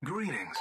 Greetings.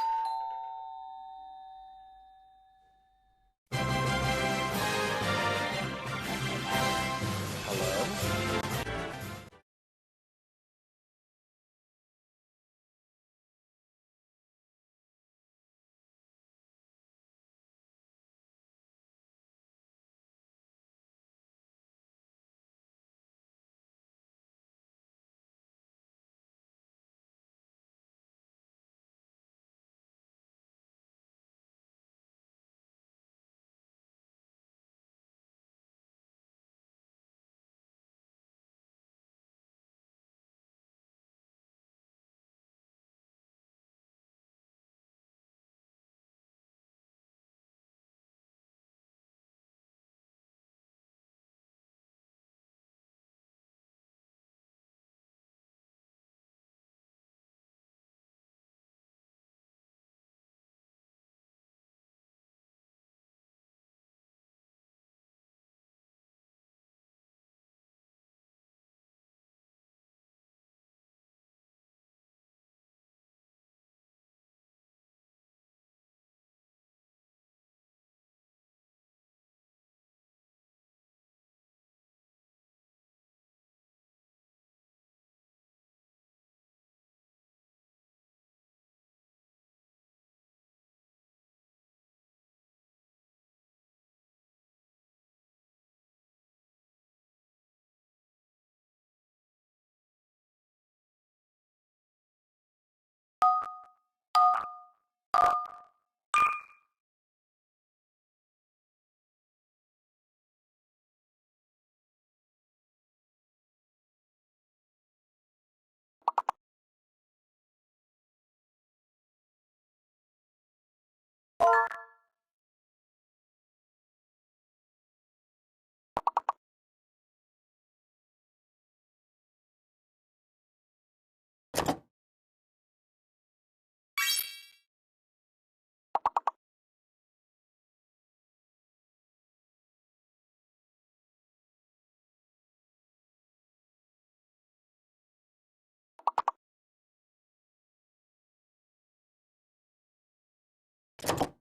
Hello?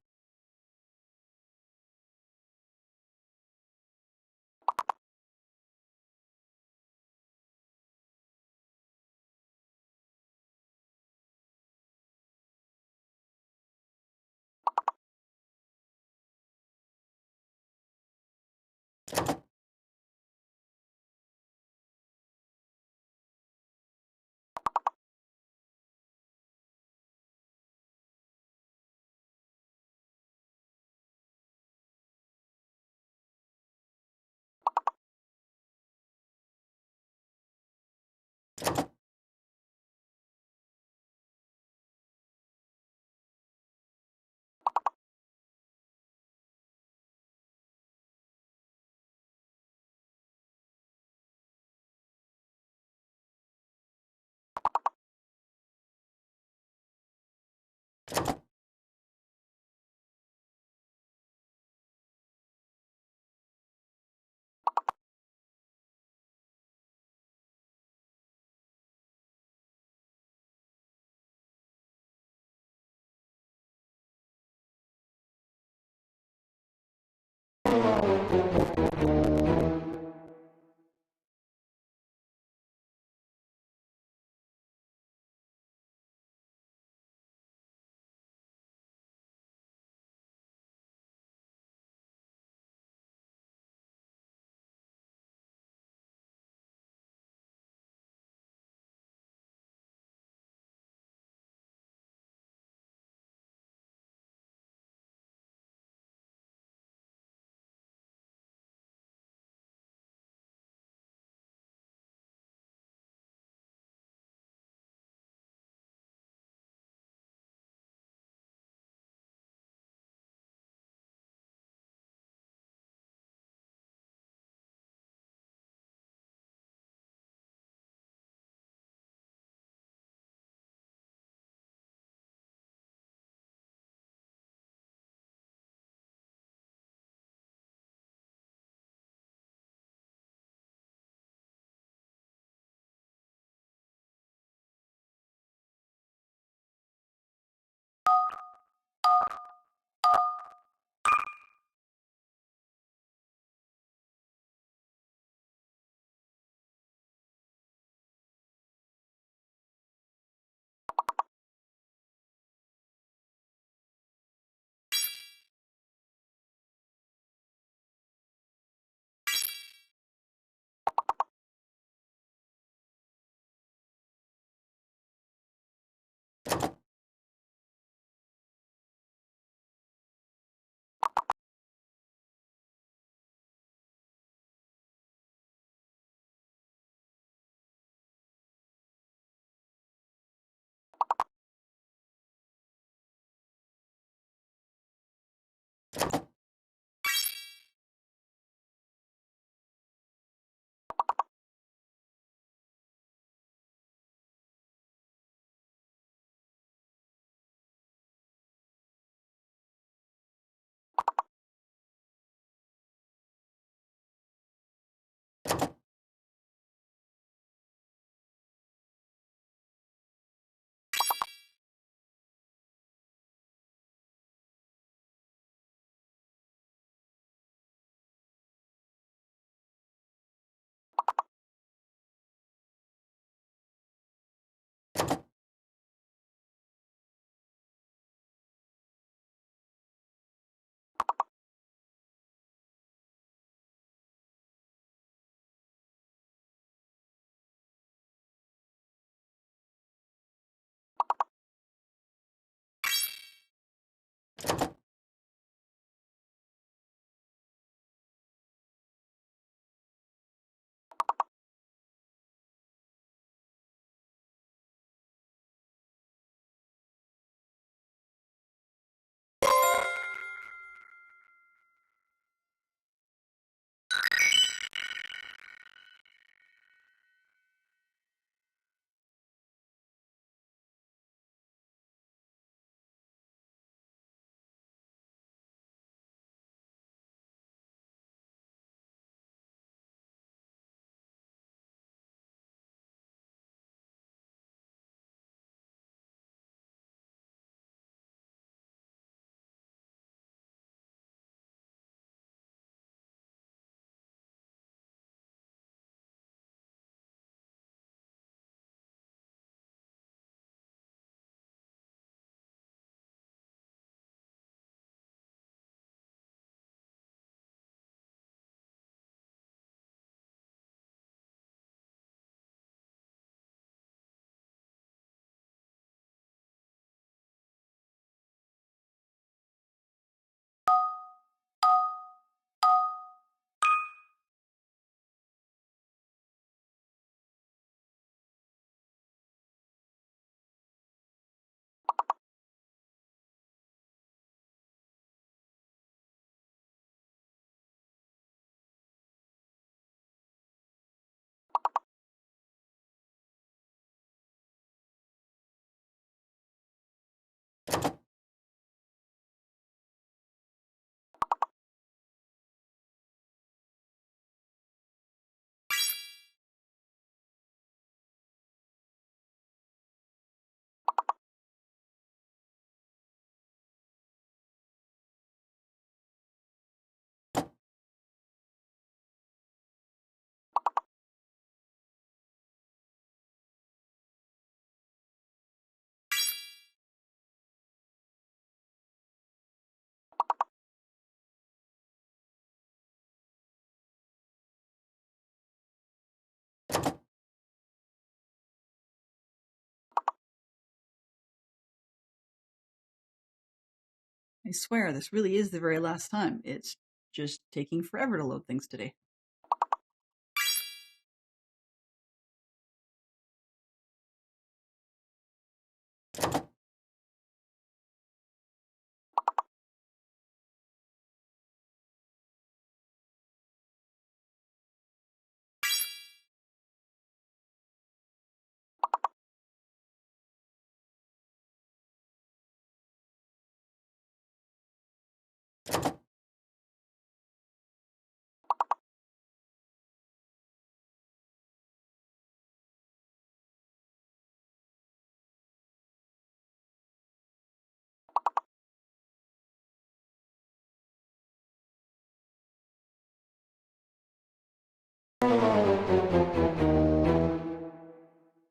I swear, this really is the very last time. It's just taking forever to load things today.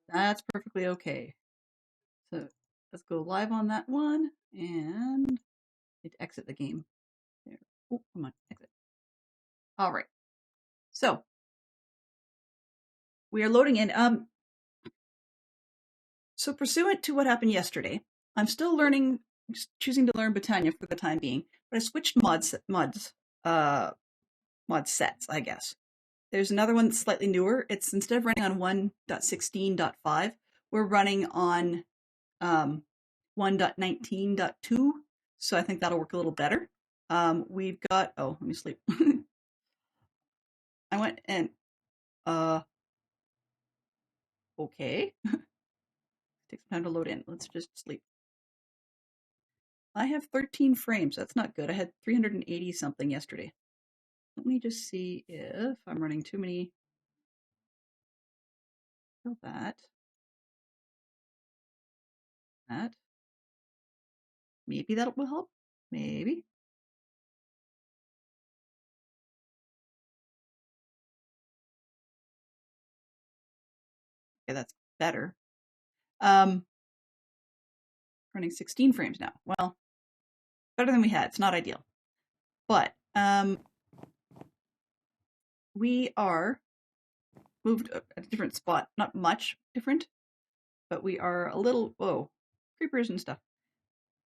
That's perfectly okay. So let's go live on that one and hit exit the game. There. Oh, come on, exit. All right. So we are loading in. So pursuant to what happened yesterday, I'm still learning, choosing to learn Botania for the time being, but I switched mod sets, I guess. There's another one that's slightly newer. It's instead of running on 1.16.5, we're running on 1.19.2. So I think that'll work a little better. We've got, oh, let me sleep. I went and, okay. Takes some time to load in. Let's just sleep. I have 13 frames. That's not good. I had 380 something yesterday. Let me just see if I'm running too many. Kill that. That. Maybe that will help. Maybe. Okay, that's better. Running 16 frames now. Well, better than we had. It's not ideal. But we are moved at a different spot. Not much different, but we are a little, whoa, creepers and stuff.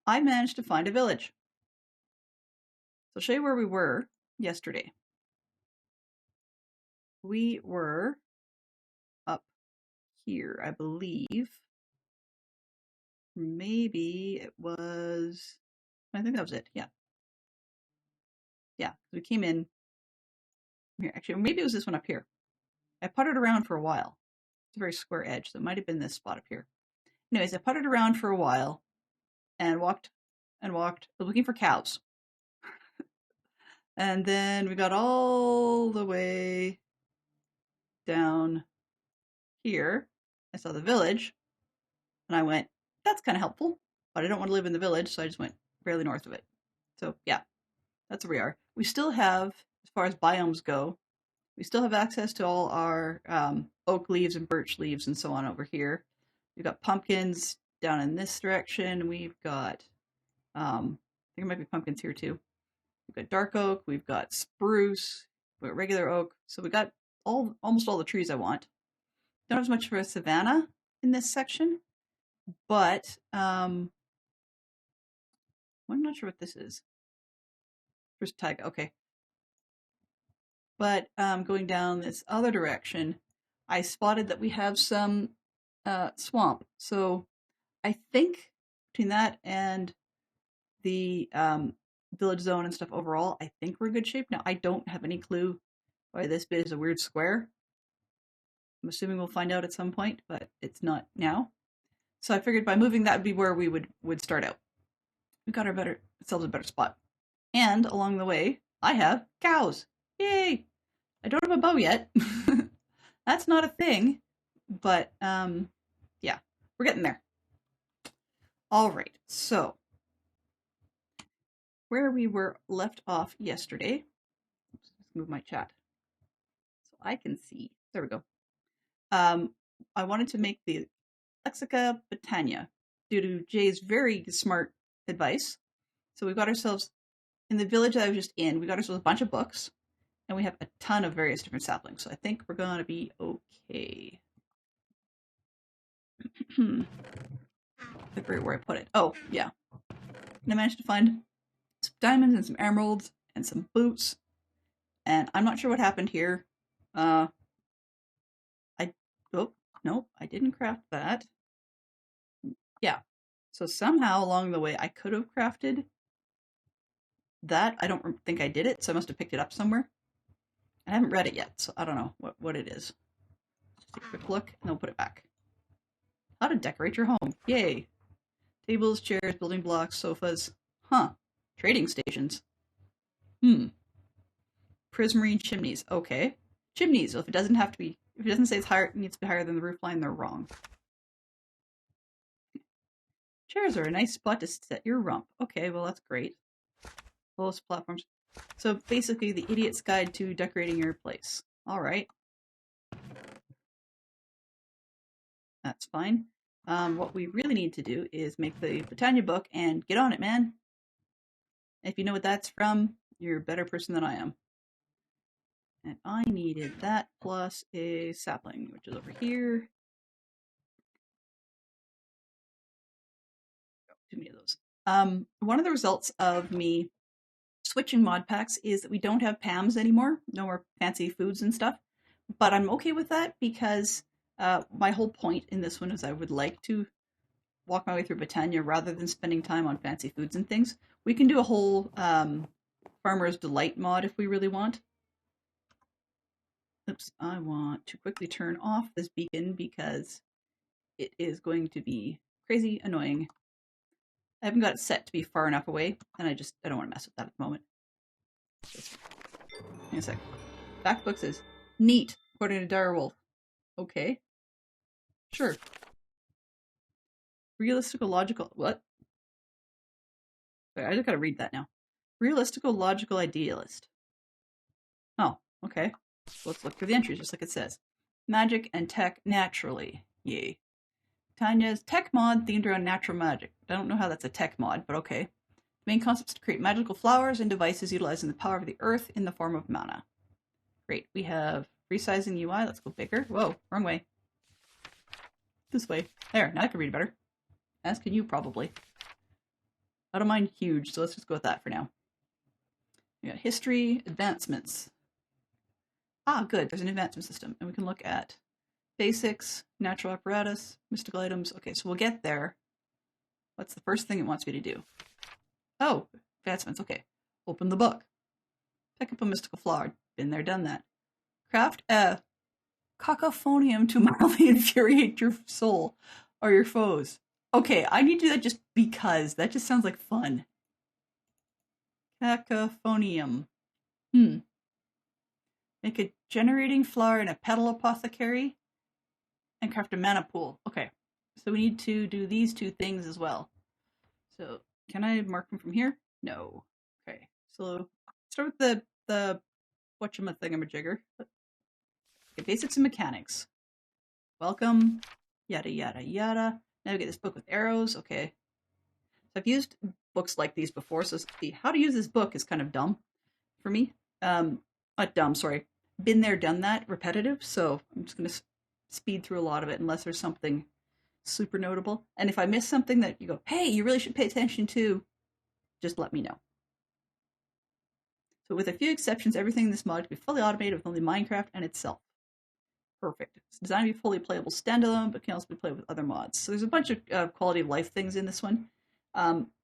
I managed to find a village. So I'll show you where we were yesterday. We were up here, I believe. Maybe it was, I think that was it. Yeah. Yeah, we came in here. Actually, maybe it was this one up here. I puttered around for a while. It's a very square edge, so it might have been this spot up here. Anyways, I puttered around for a while and walked looking for cows. And then we got all the way down here. I saw the village and I went, that's kind of helpful, but I don't want to live in the village, so I just went fairly north of it. So yeah, that's where we are. We still have, as far as biomes go, we still have access to all our oak leaves and birch leaves and so on over here. We've got pumpkins down in this direction. We've got, I think there might be pumpkins here too. We've got dark oak. We've got spruce. We've got regular oak. So we got almost all the trees I want. Don't have as much for a savanna in this section, but I'm not sure what this is. First tag, okay. But going down this other direction, I spotted that we have some swamp. So I think between that and the village zone and stuff overall, I think we're in good shape. Now, I don't have any clue why this bit is a weird square. I'm assuming we'll find out at some point, but it's not now. So I figured by moving that would be where we would start out. We got ourselves a better spot. And along the way, I have cows. Yay! I don't have a bow yet. That's not a thing, but yeah, we're getting there. All right, so where we were left off yesterday, let's move my chat so I can see. There we go. I wanted to make the Lexica Botania due to Jay's very smart advice. So we got ourselves, in the village that I was just in, we got ourselves a bunch of books, and we have a ton of various different saplings. So I think we're going to be okay. I forget where I put it. Oh, yeah. And I managed to find some diamonds and some emeralds and some boots. And I'm not sure what happened here. I oh no, I didn't craft that. Yeah. So somehow along the way I could have crafted that. I don't think I did it, so I must have picked it up somewhere. I haven't read it yet, so I don't know what it is. Just take a quick look and then put it back. How to decorate your home. Yay. Tables, chairs, building blocks, sofas. Huh. Trading stations. Prismarine chimneys. Okay. Chimneys. Well, if it doesn't say it's higher, it needs to be higher than the roof line, they're wrong. Chairs are a nice spot to set your rump. Okay, well that's great. Lowest platforms. So basically the idiot's guide to decorating your place. Alright. That's fine. What we really need to do is make the Botania book and get on it, man. If you know what that's from, you're a better person than I am. And I needed that plus a sapling, which is over here. Too many of those. One of the results of me switching mod packs is that we don't have PAMs anymore. No more fancy foods and stuff. But I'm okay with that because my whole point in this one is I would like to walk my way through Botania rather than spending time on fancy foods and things. We can do a whole Farmer's Delight mod if we really want. Oops, I want to quickly turn off this beacon because it is going to be crazy annoying. I haven't got it set to be far enough away, and I don't want to mess with that at the moment. Hang on a sec. Fact book says, neat, according to Direwolf. Okay. Sure. Realistical logical, what? Sorry, I just gotta read that now. Realistical logical idealist. Oh, okay. So let's look through the entries, just like it says. Magic and tech naturally. Yay. Tanya's tech mod themed around natural magic. I don't know how that's a tech mod, but okay. The main concept is to create magical flowers and devices utilizing the power of the earth in the form of mana. Great. We have resizing UI. Let's go bigger. Whoa, wrong way. This way. There, now I can read better. As can you, probably. I don't mind huge, so let's just go with that for now. We got history, advancements. Ah, good. There's an advancement system, and we can look at basics, natural apparatus, mystical items. Okay, so we'll get there. What's the first thing it wants me to do? Oh, advancements. Okay. Open the book. Pick up a mystical flower. Been there, done that. Craft a cacophonium to mildly infuriate your soul or your foes. Okay, I need to do that just because. That just sounds like fun. Cacophonium. Make a generating flower and a petal apothecary. And craft a mana pool. Okay, so we need to do these two things as well. So, can I mark them from here? No. Okay, so start with the whatchamathingamajigger. Okay, basics and mechanics. Welcome, yada yada yada. Now we get this book with arrows. Okay, so I've used books like these before, so the how to use this book is kind of dumb for me. Not dumb, sorry. Been there, done that, repetitive. So I'm just gonna speed through a lot of it unless there's something super notable. And if I miss something that you go, hey, you really should pay attention to, just let me know. So with a few exceptions, everything in this mod can be fully automated with only Minecraft and itself. Perfect. It's designed to be fully playable standalone, but can also be played with other mods. So there's a bunch of quality of life things in this one.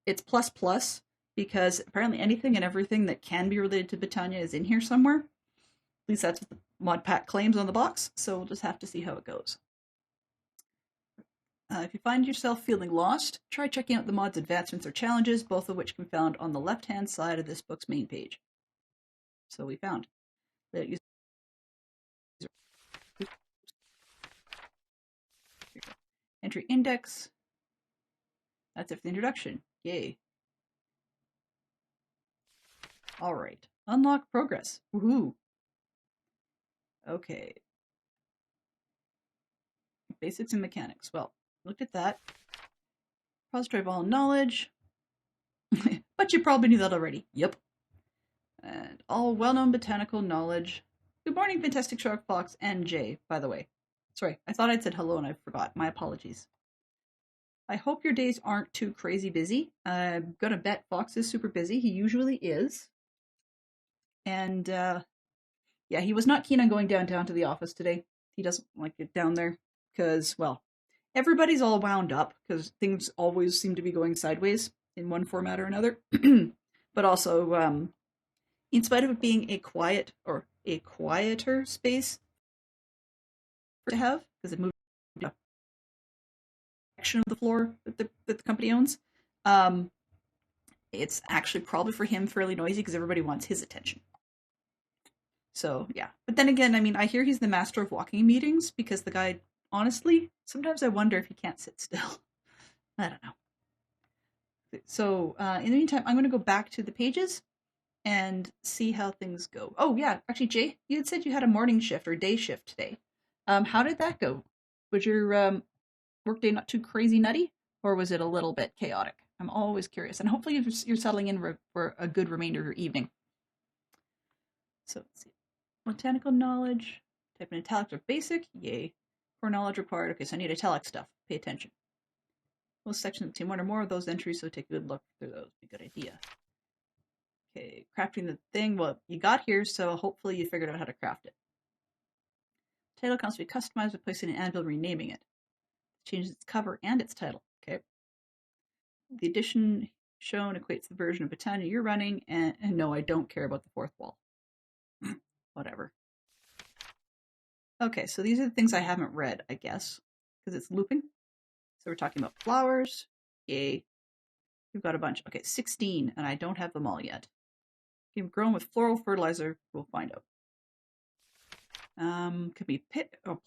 It's plus plus because apparently anything and everything that can be related to Botania is in here somewhere. At least that's what the mod pack claims on the box, so we'll just have to see how it goes. If you find yourself feeling lost, try checking out the mod's advancements or challenges, both of which can be found on the left-hand side of this book's main page. So we found that entry index. That's it for the introduction. Yay. All right. Unlock progress. Woohoo. Okay. Basics and mechanics. Well, looked at that. Repository of all knowledge. But you probably knew that already. Yep. And all well-known botanical knowledge. Good morning, Fantastic Shark Fox and Jay, by the way. Sorry, I thought I'd said hello and I forgot. My apologies. I hope your days aren't too crazy busy. I'm gonna bet Fox is super busy. He usually is. And yeah, he was not keen on going downtown to the office today. He doesn't like it down there because, well, everybody's all wound up because things always seem to be going sideways in one format or another. But also, in spite of it being a quiet or a quieter space to have, because it moved a section of the floor that the company owns, um, it's actually probably for him fairly noisy because everybody wants his attention. So yeah, but then again, I mean, I hear he's the master of walking meetings because the guy, honestly, sometimes I wonder if he can't sit still. I don't know. So in the meantime, I'm going to go back to the pages and see how things go. Oh yeah, actually, Jay, you had said you had a morning shift or day shift today. How did that go? Was your workday not too crazy nutty, or was it a little bit chaotic? I'm always curious, and hopefully you're settling in for a good remainder of your evening. So let's see. Botanical knowledge. Type in italics or basic. Yay. Core knowledge required. Okay, so I need italic stuff. Pay attention. Most sections contain one or more of those entries, so take a good look through those. Be a good idea. Okay, crafting the thing. Well, you got here, so hopefully you figured out how to craft it. Title can also be customized by placing an anvil and renaming it. Changes its cover and its title. Okay. The edition shown equates the version of Botania you're running, and no, I don't care about the fourth wall. Whatever. Okay, so these are the things I haven't read, I guess, because it's looping. So we're talking about flowers. Yay. We've got a bunch. Okay, 16, and I don't have them all yet. Grown with floral fertilizer, we'll find out. Could be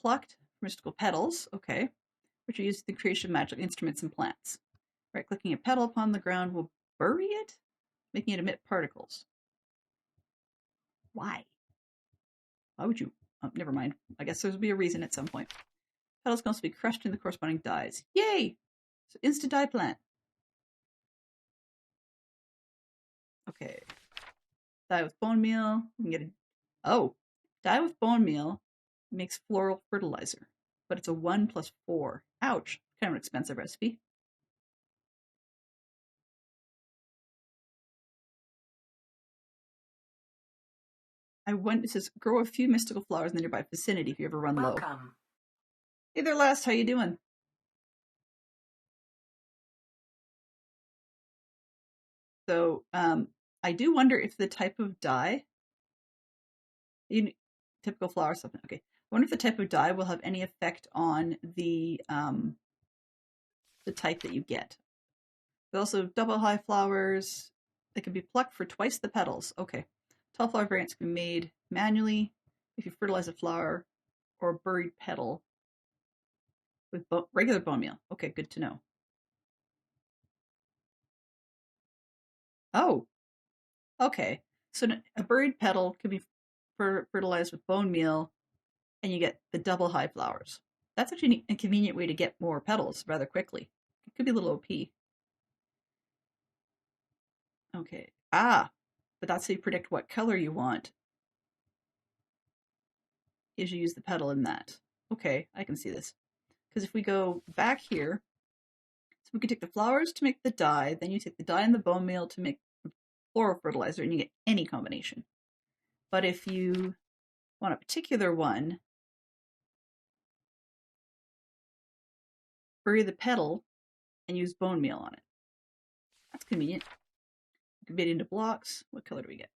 plucked mystical petals, okay, which are used in the creation of magical instruments and plants. Right-clicking a petal upon the ground will bury it, making it emit particles. Why? Why would you? Oh, never mind. I guess there'll be a reason at some point. Petals can also be crushed in the corresponding dyes. Yay! So instant dye plant. Okay. Dye with bone meal. You can get a... Oh! Dye with bone meal makes floral fertilizer. But it's a 1+4. Ouch. Kind of an expensive recipe. It says grow a few mystical flowers in the nearby vicinity if you ever run low. Welcome. Hey there, Last. How you doing? So, I do wonder if the type of dye, typical flower something. Okay, I wonder if the type of dye will have any effect on the type that you get. But also, double high flowers. They can be plucked for twice the petals. Okay, tall flower variants can be made manually if you fertilize a flower or a buried petal with regular bone meal. Okay, good to know. Oh, okay. So a buried petal could be fertilized with bone meal, and you get the double high flowers. That's actually a convenient way to get more petals rather quickly. It could be a little OP. Okay. Ah, but that's how you predict what color you want, is you use the petal in that. Okay, I can see this. Because if we go back here, so we can take the flowers to make the dye, then you take the dye and the bone meal to make floral fertilizer, and you get any combination. But if you want a particular one, bury the petal and use bone meal on it. That's convenient. You can fit into blocks. What color do we get?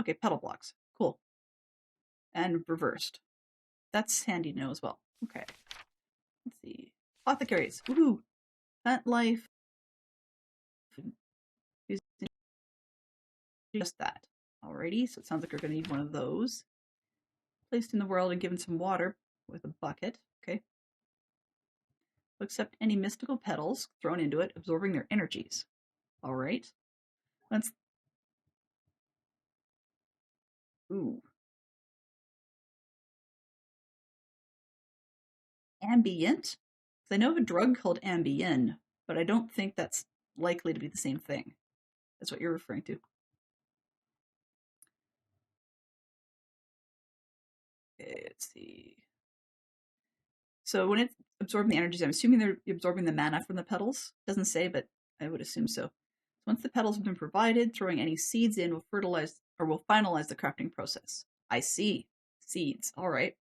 Okay, petal blocks. Cool. And reversed. That's handy to know as well. Okay. Let's see. Apothecaries. Woohoo! Plant life. Just that. Alrighty, so it sounds like we're going to need one of those. Placed in the world and given some water with a bucket. Okay. Accept any mystical petals thrown into it, absorbing their energies. Alright. Let's... Ooh. Ambient? I know of a drug called Ambien, but I don't think that's likely to be the same thing. That's what you're referring to. Okay, let's see. So when it's absorbing the energies, I'm assuming they're absorbing the mana from the petals. Doesn't say, but I would assume so. Once the petals have been provided, throwing any seeds in will fertilize or will finalize the crafting process. I see. Seeds. All right.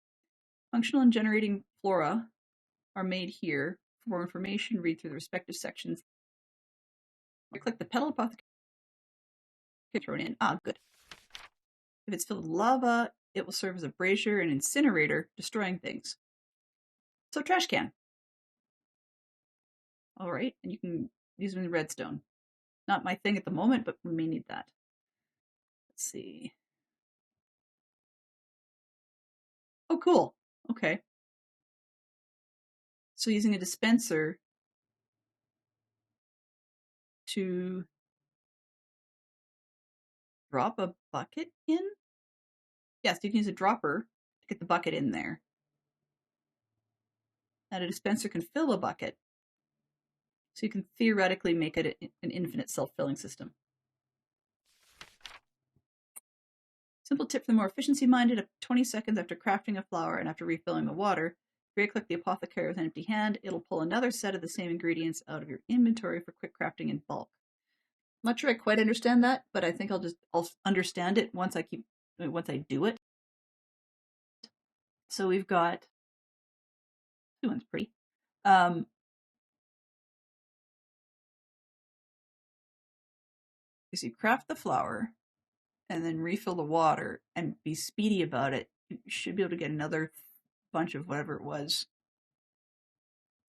Functional and generating flora are made here. For more information, read through the respective sections. I click the petal apothecary thrown in. Ah, good. If it's filled with lava, it will serve as a brazier and incinerator, destroying things. So trash can. All right, and you can use them in redstone. Not my thing at the moment, but we may need that. Let's see. Oh, cool. Okay. So using a dispenser to drop a bucket in? Yes, you can use a dropper to get the bucket in there. And a dispenser can fill a bucket. So you can theoretically make it an infinite self-filling system. Simple tip for the more efficiency-minded: up 20 seconds after crafting a flower and after refilling the water, right-click the apothecary with an empty hand. It'll pull another set of the same ingredients out of your inventory for quick crafting in bulk. I'm not sure I quite understand that, but I think I'll understand it once I do it. So we've got this one's pretty. So you craft the flower and then refill the water and be speedy about it. You should be able to get another bunch of whatever it was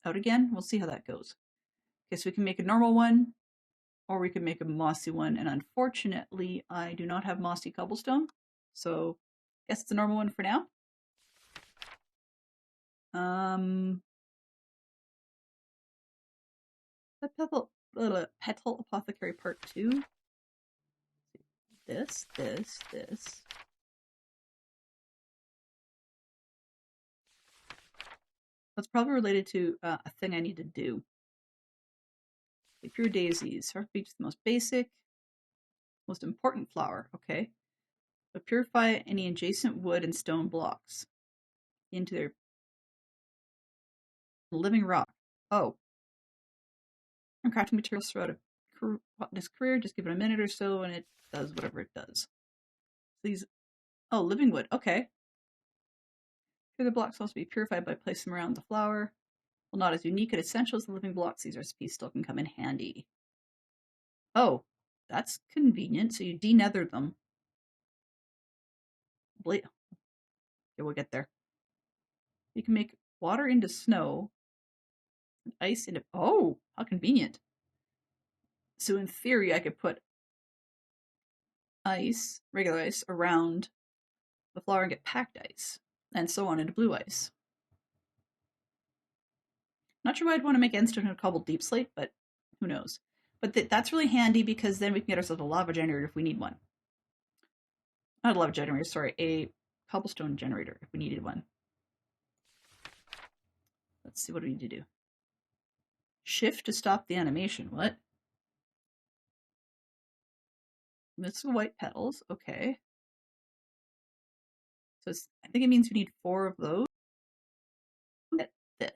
out again. We'll see how that goes. Okay, so we can make a normal one, or we can make a mossy one. And unfortunately, I do not have mossy cobblestone, so I guess it's a normal one for now. Petal Apothecary Part 2. This. That's probably related to a thing I need to do. Okay, pure daisies. Hearth Beach is the most basic, most important flower. Okay. But purify any adjacent wood and stone blocks into their living rock. Oh. And crafting materials throughout this career, just give it a minute or so and it does whatever it does. These, oh, living wood. Okay. The blocks also be purified by placing them around the flower. While not as unique and essential as the living blocks, these recipes still can come in handy. Oh, that's convenient. So you de-nether them. Yeah, we'll get there. You can make water into snow, and ice into... Oh, how convenient. So in theory, I could put ice, regular ice, around the flower and get packed ice, and so on into blue ice. Not sure why I'd want to make endstone and cobbled deep slate, but who knows. But that's really handy because then we can get ourselves a lava generator if we need one. Not a lava generator, sorry, a cobblestone generator if we needed one. Let's see, what do we need to do? Shift to stop the animation. What? This is white petals. Okay. So I think it means we need 4 of those. This.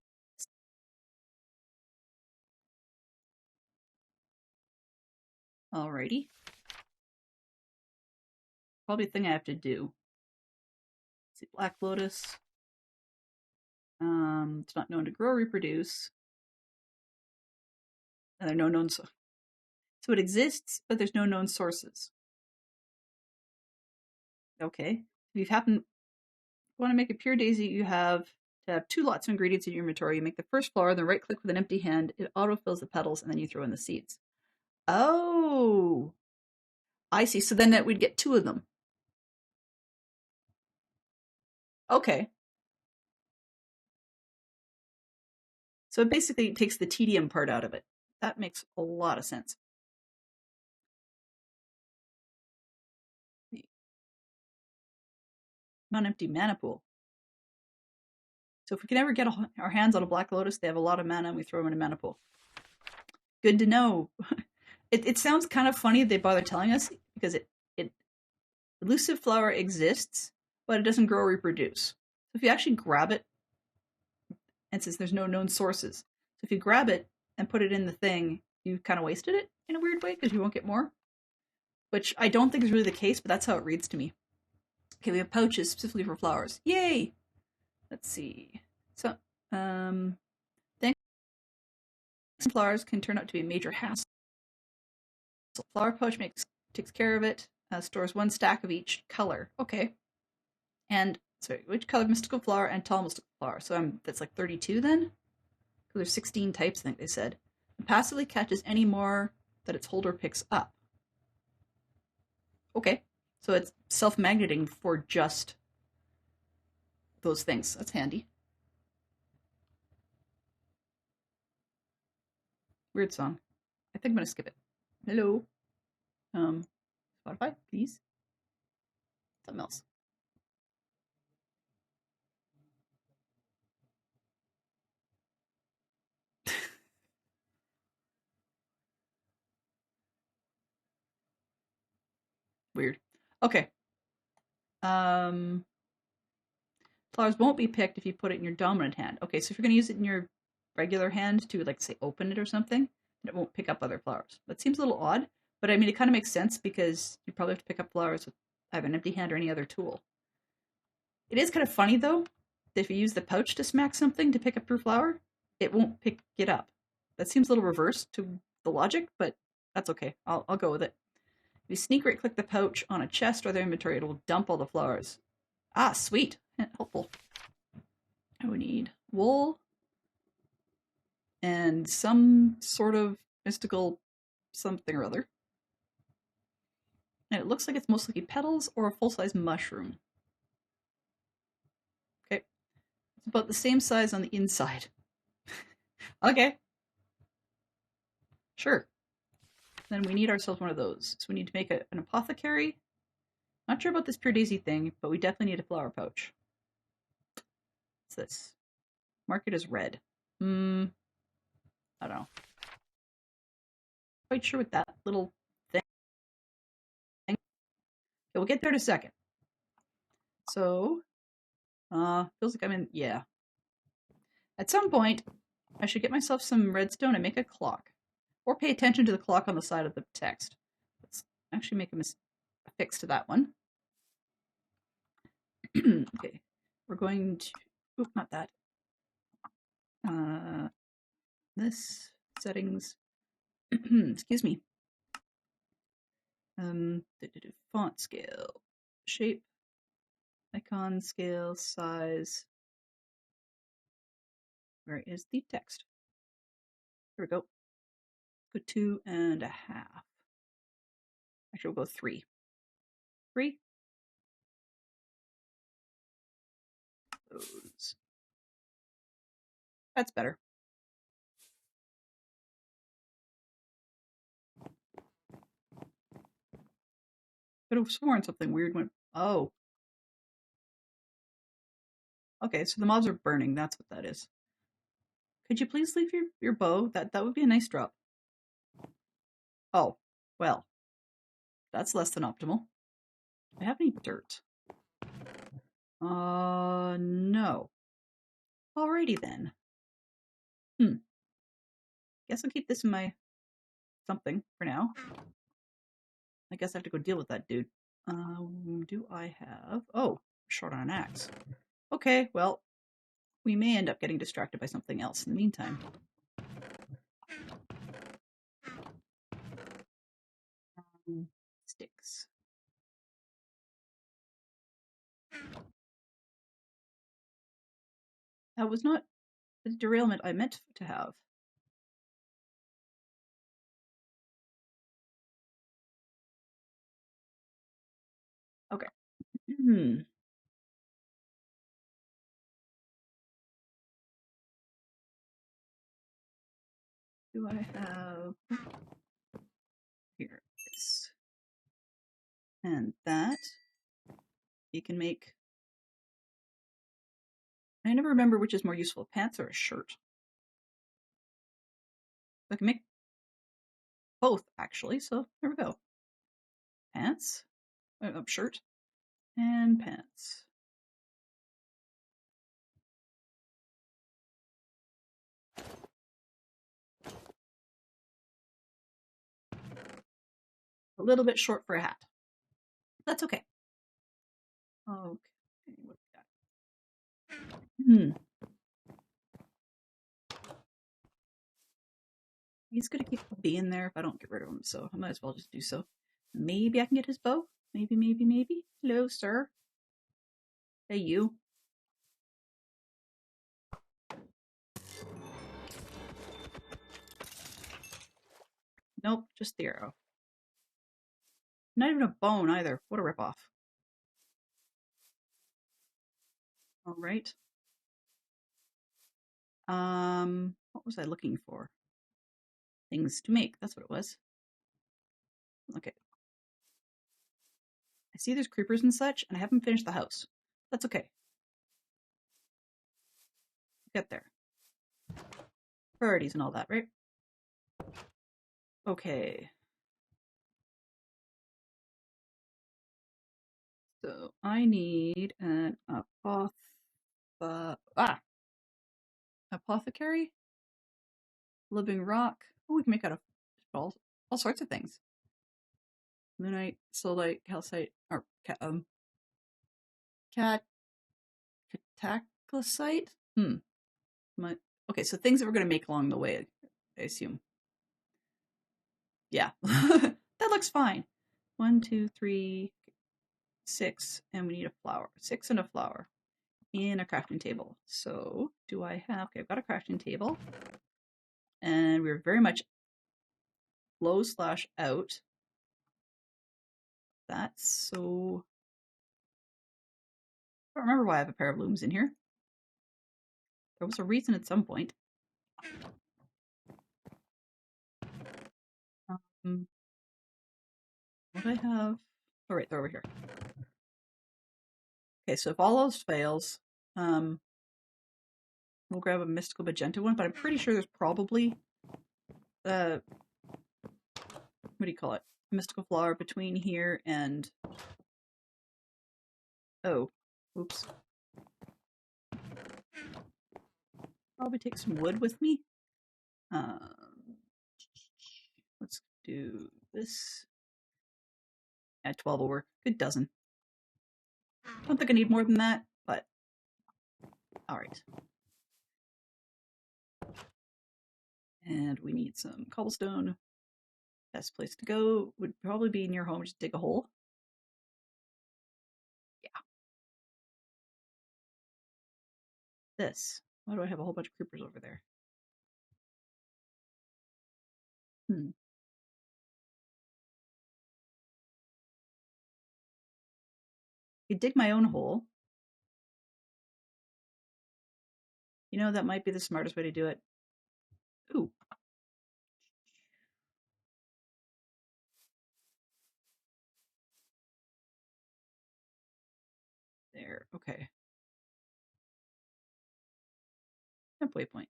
Alrighty. Probably a thing I have to do. Let's see, Black Lotus. It's not known to grow or reproduce. And there are no known so it exists, but there's no known sources. Okay. If you want to make a pure daisy, you have to have 2 lots of ingredients in your inventory. You make the first flower, then right click with an empty hand. It autofills the petals, and then you throw in the seeds. Oh, I see. So then we'd get 2 of them. Okay. So it basically takes the tedium part out of it. That makes a lot of sense. Non-empty mana pool. So if we can ever get our hands on a Black Lotus, they have a lot of mana and we throw them in a mana pool. Good to know. It sounds kind of funny they bother telling us because elusive flower exists, but it doesn't grow or reproduce. So if you actually grab it, and says there's no known sources. So if you grab it and put it in the thing, you kind of wasted it in a weird way because you won't get more. Which I don't think is really the case, but that's how it reads to me. Okay, we have pouches specifically for flowers. Yay! Let's see. So, thanks. Flowers can turn out to be a major hassle. Flower pouch takes care of it. Stores one stack of each color. Okay. And sorry, which color mystical flower and tall mystical flower? So that's like 32 then? Because there's 16 types, I think they said. And passively catches any more that its holder picks up. Okay. So it's self-magneting for just those things. That's handy. Weird song. I think I'm gonna skip it. Hello. Spotify, please. Something else. Weird. Okay. Flowers won't be picked if you put it in your dominant hand. Okay, so if you're going to use it in your regular hand to, like, say, open it or something, then it won't pick up other flowers. That seems a little odd, but I mean, it kind of makes sense because you probably have to pick up flowers with either an empty hand or any other tool. It is kind of funny, though, that if you use the pouch to smack something to pick up your flower, it won't pick it up. That seems a little reverse to the logic, but that's okay. I'll go with it. If you sneak right click the pouch on a chest or their inventory, it will dump all the flowers. Ah, sweet. Helpful. I would need wool and some sort of mystical something or other. And it looks like it's mostly petals or a full-size mushroom. Okay. It's about the same size on the inside. Okay. Sure. Then we need ourselves one of those. So we need to make an apothecary. Not sure about this pure daisy thing, but we definitely need a flower pouch. What's this? Mark it as red. I don't know. Quite sure what that little thing. Okay, we'll get there in a second. So, feels like I'm in, yeah. At some point, I should get myself some redstone and make a clock. Or pay attention to the clock on the side of the text. Let's actually make a fix to that one. Okay, we're going to, oop, not that. This, settings, excuse me. Font scale, shape, icon scale, size. Where is the text? Here we go. Go 2.5. Actually, we'll go 3. 3. Those. That's better. Could have sworn something weird went. Oh. Okay, so the mobs are burning. That's what that is. Could you please leave your bow? That would be a nice drop. Oh, well. That's less than optimal. Do I have any dirt? No. Alrighty then. Guess I'll keep this in my something for now. I guess I have to go deal with that dude. Do I have... Oh, short on an axe. Okay, well, we may end up getting distracted by something else in the meantime. Sticks. That was not the derailment I meant to have. Okay. Do I have... Here, this. And that. You can make... I never remember which is more useful, pants or a shirt. I can make both, actually, so there we go. Pants, shirt, and pants. A little bit short for a hat. That's okay. Okay, what we got? He's gonna keep being there if I don't get rid of him, so I might as well just do so. Maybe I can get his bow. Maybe, maybe, maybe. Hello, sir. Hey, you. Nope, just the arrow. Not even a bone either. What a ripoff. All right. What was I looking for? Things to make. That's what it was. Okay. I see there's creepers and such, and I haven't finished the house. That's okay. Get there. Priorities and all that, right? Okay. So I need an apothecary, living rock. Oh, we can make out of all sorts of things. Moonite, soulite, calcite, or cataclysite. Okay, so things that we're gonna make along the way, I assume. Yeah, that looks fine. 1, 2, 3, 6, and we need a flower. 6 and a flower in a crafting table. So do I have? Okay, I've got a crafting table, and we're very much low/out. That's so. I don't remember why I have a pair of looms in here. There was a reason at some point. What do I have? Oh, right, they're over here. Okay, so if all those fails, we'll grab a mystical magenta one, but I'm pretty sure there's probably what do you call it? A mystical flower between here and oops. Probably take some wood with me. Let's do this. Yeah, 12 will work. Good dozen. Don't think I need more than that, but all right. And we need some cobblestone. Best place to go would probably be in your home. Just dig a hole. Yeah. This. Why do I have a whole bunch of creepers over there? I dig my own hole. You know, that might be the smartest way to do it. Ooh. There. Okay. Temp waypoint.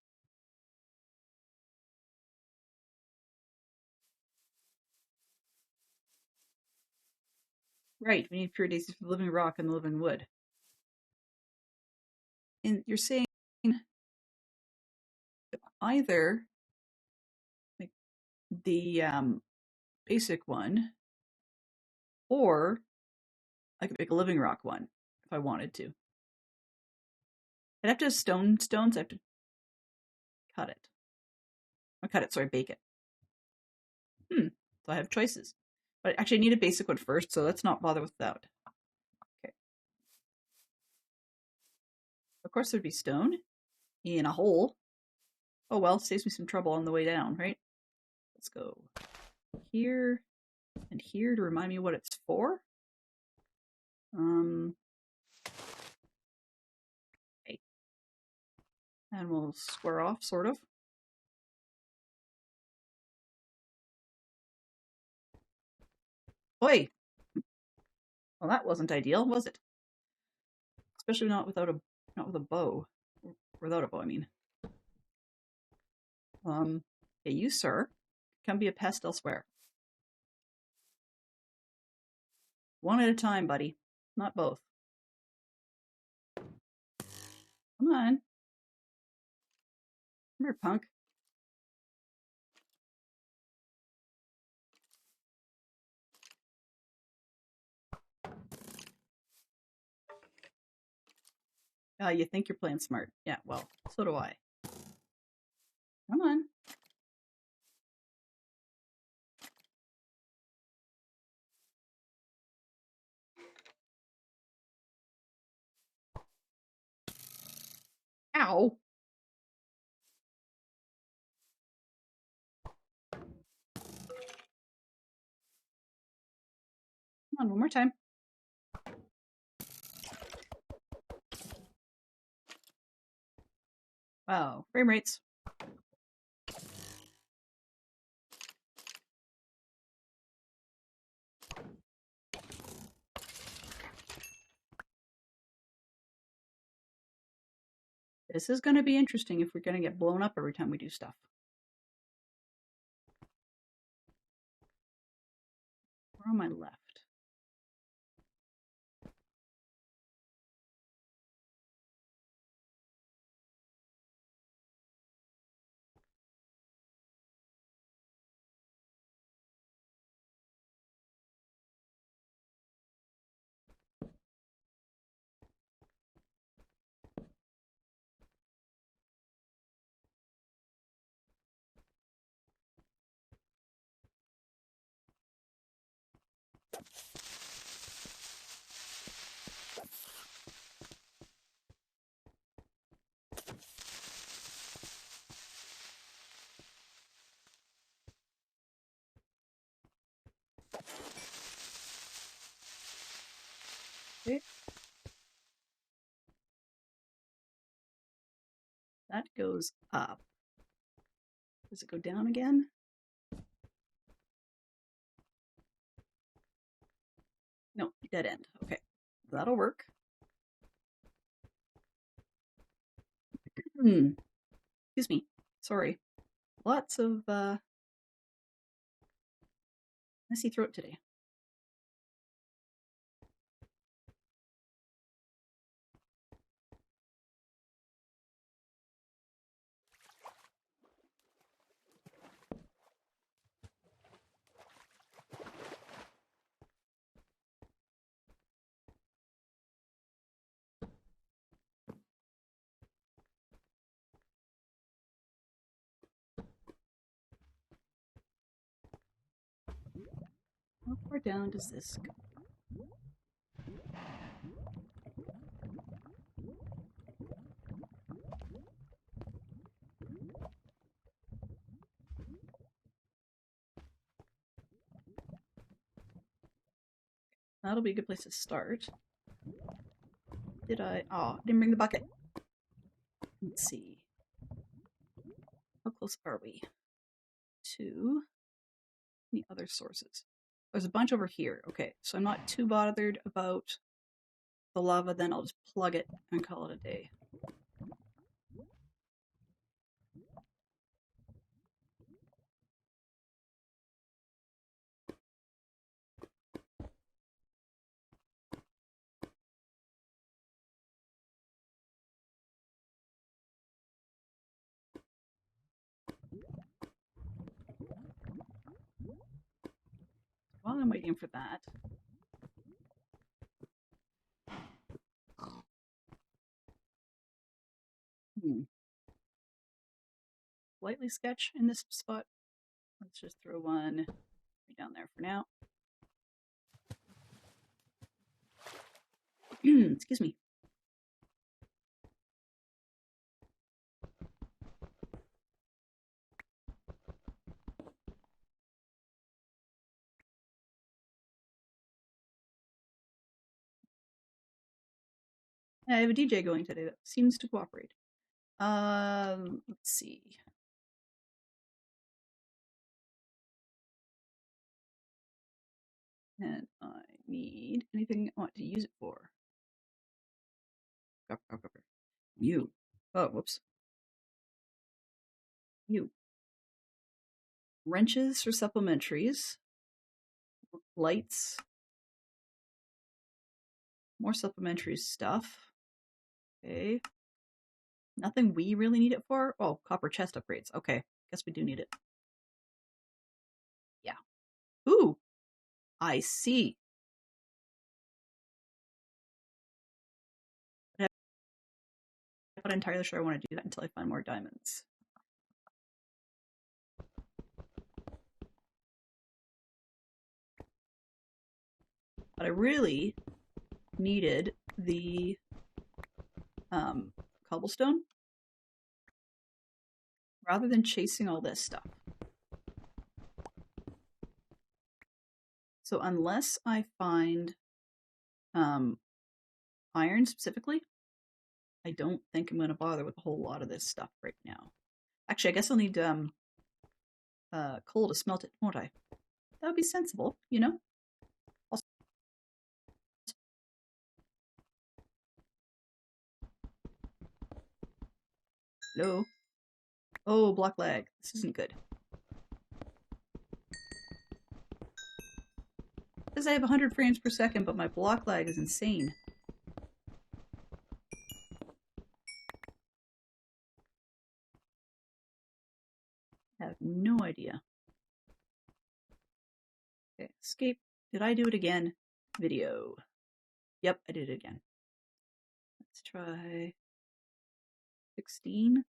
Right. We need pure daisies for the living rock and the living wood. And you're saying either like the basic one, or I could make a living rock one if I wanted to. I'd have to have stones. I have to cut it. Bake it. So I have choices. But actually, I need a basic one first, so let's not bother with that. Okay. Of course, there'd be stone in a hole. Oh well, saves me some trouble on the way down, right? Let's go here and here to remind me what it's for. Okay. And we'll square off, sort of. Oi! Well, that wasn't ideal, was it? Especially not with a bow. Without a bow, I mean. Hey, you, sir, can be a pest elsewhere. One at a time, buddy. Not both. Come on. Come here, punk. You think you're playing smart. Yeah, well, so do I. Come on. Ow. Come on, one more time. Wow, frame rates. This is going to be interesting if we're going to get blown up every time we do stuff. We're on my left. Okay. That goes up. Does it go down again? No, dead end. Okay, that'll work. Excuse me. Sorry. Lots of messy throat today. How far down does this go? That'll be a good place to start. Did I? Oh, didn't bring the bucket. Let's see. How close are we to any other sources? There's a bunch over here. Okay, so I'm not too bothered about the lava. Then I'll just plug it and call it a day. While I'm waiting for that, lightly sketch in this spot. Let's just throw one down there for now. Excuse me. I have a DJ going today that seems to cooperate. Let's see. And I need anything I want to use it for. You. Oh, whoops. You. Wrenches for supplementaries. Lights. More supplementary stuff. Okay. Nothing we really need it for? Oh, copper chest upgrades. Okay. Guess we do need it. Yeah. Ooh. I see. not entirely sure I want to do that until I find more diamonds. But I really needed the cobblestone rather than chasing all this stuff. So unless I find iron specifically, I don't think I'm going to bother with a whole lot of this stuff right now. Actually, I guess I'll need coal to smelt it, won't I? That would be sensible, you know? Also, hello? Oh, block lag. This isn't good. Because I have 100 frames per second, but my block lag is insane. I have no idea. Okay, escape. Did I do it again? Video. Yep, I did it again. Let's try 16.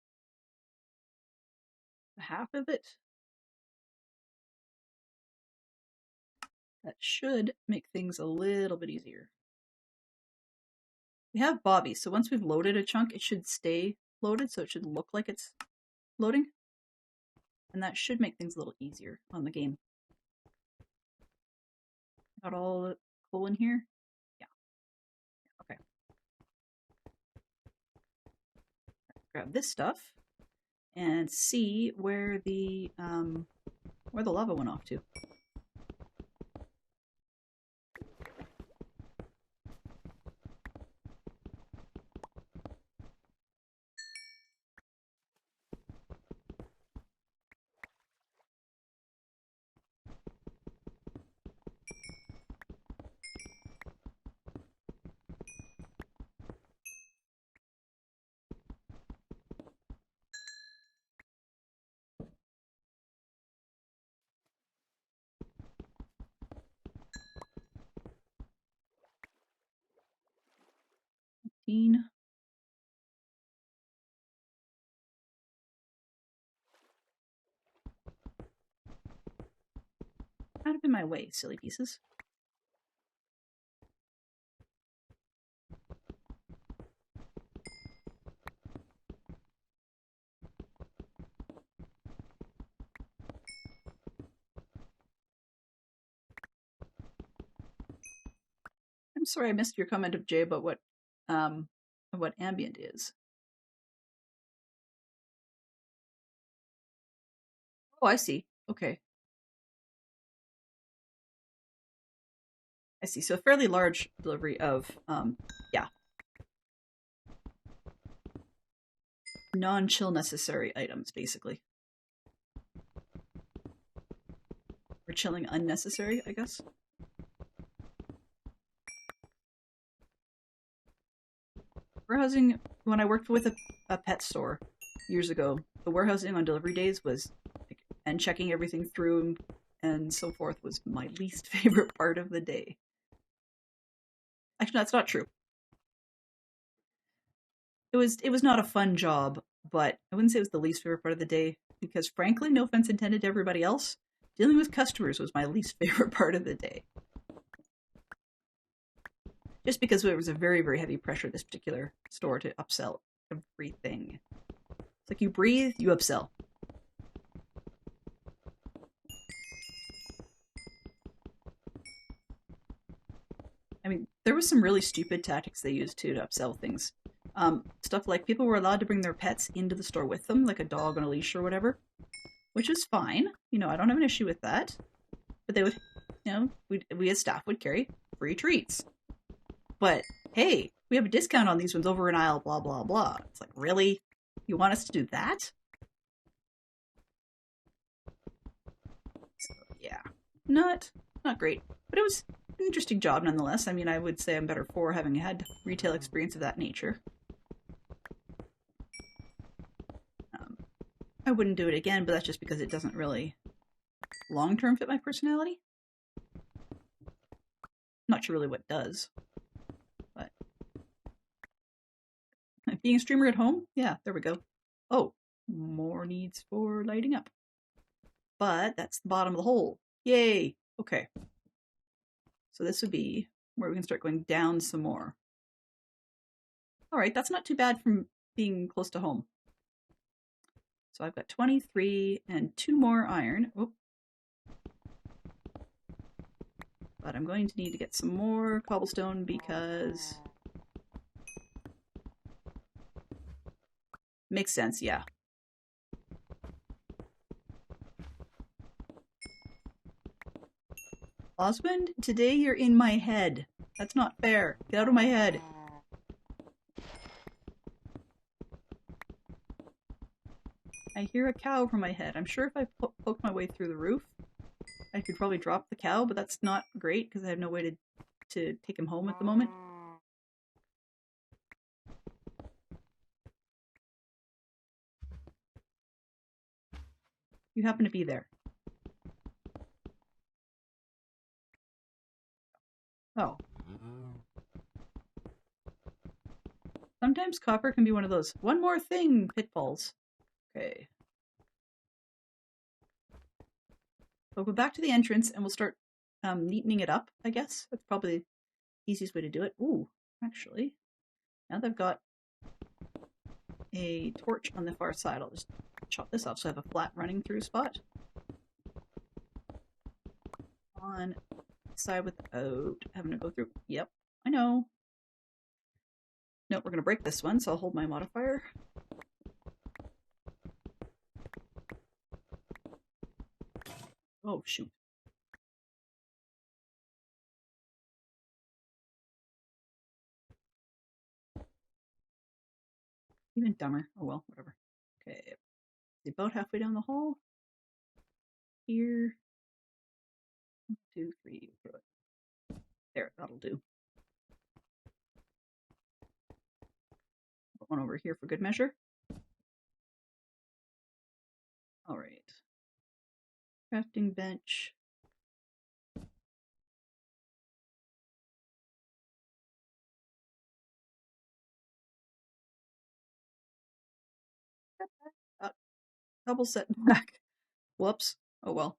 Half of it. That should make things a little bit easier. We have Bobby, so once we've loaded a chunk, it should stay loaded, so it should look like it's loading. And that should make things a little easier on the game. Got all the coal in here? Yeah. Okay. Grab this stuff and see where the lava went off to. Out of my way, silly pieces. I'm sorry I missed your comment of Jay about what ambient is. Oh, I see. Okay. I see. So a fairly large delivery of, yeah. Non-chill necessary items, basically. Or chilling unnecessary, I guess. Warehousing, when I worked with a pet store years ago, the warehousing on delivery days was, and checking everything through and so forth was my least favorite part of the day. Actually, that's not true. It was not a fun job, but I wouldn't say it was the least favorite part of the day because, frankly, no offense intended to everybody else, dealing with customers was my least favorite part of the day. Just because there was a very, very heavy pressure at this particular store to upsell everything. It's like you breathe, you upsell. I mean, there was some really stupid tactics they used too to upsell things. Stuff like people were allowed to bring their pets into the store with them, like a dog on a leash or whatever, which is fine. You know, I don't have an issue with that. But they would, you know, we as staff would carry free treats. But hey, we have a discount on these ones over in aisle, blah, blah, blah. It's like, really? You want us to do that? So, yeah, not great. But it was an interesting job nonetheless. I mean, I would say I'm better for having had retail experience of that nature. I wouldn't do it again, but that's just because it doesn't really long-term fit my personality. Not sure really what does, but Being a streamer at home? Yeah, there we go. Oh, more needs for lighting up. But that's the bottom of the hole. Yay! Okay. So this would be where we can start going down some more. Alright, that's not too bad from being close to home. So I've got 23 and 2 more iron. Oop. But I'm going to need to get some more cobblestone because... Makes sense, yeah. Osmond, today you're in my head. That's not fair. Get out of my head. I hear a cow from my head. I'm sure if I poked my way through the roof, I could probably drop the cow, but that's not great because I have no way to take him home at the moment. You happen to be there. Oh. Sometimes copper can be one of those one more thing pitfalls. Okay. We'll go back to the entrance and we'll start neatening it up, I guess. That's probably the easiest way to do it. Ooh, actually, now that I've got a torch on the far side, I'll just chop this off so I have a flat running through spot. On the side without having to go through. Yep, I know. No, we're going to break this one, so I'll hold my modifier. Oh, shoot. Even dumber. Oh well, whatever. Okay. About halfway down the hall. Here. 1, 2, 3. Throw it. There, that'll do. Put one over here for good measure. Alright. Crafting bench. Double set back. Whoops. Oh well.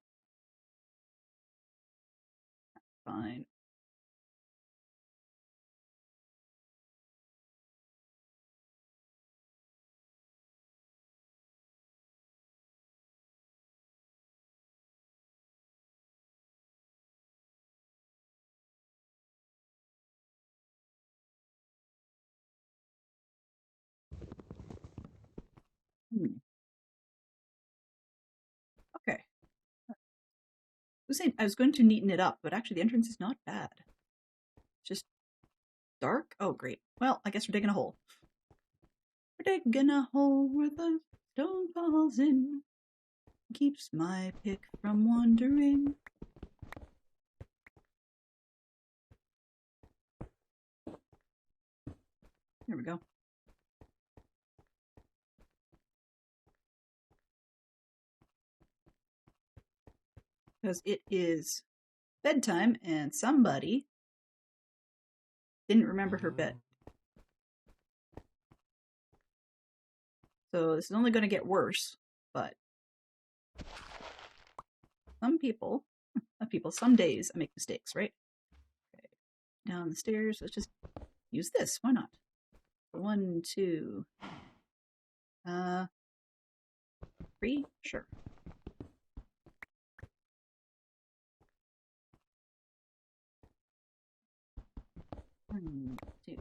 Fine. Okay. I was going to neaten it up, but actually the entrance is not bad. Just dark? Oh, great. Well, I guess we're digging a hole. We're digging a hole where the stone falls in. Keeps my pick from wandering. There we go. Because it is bedtime and somebody didn't remember her bed. So this is only going to get worse, but some days I make mistakes, right? Okay. Down the stairs, let's just use this. Why not? 1, 2, 3, sure. One, two.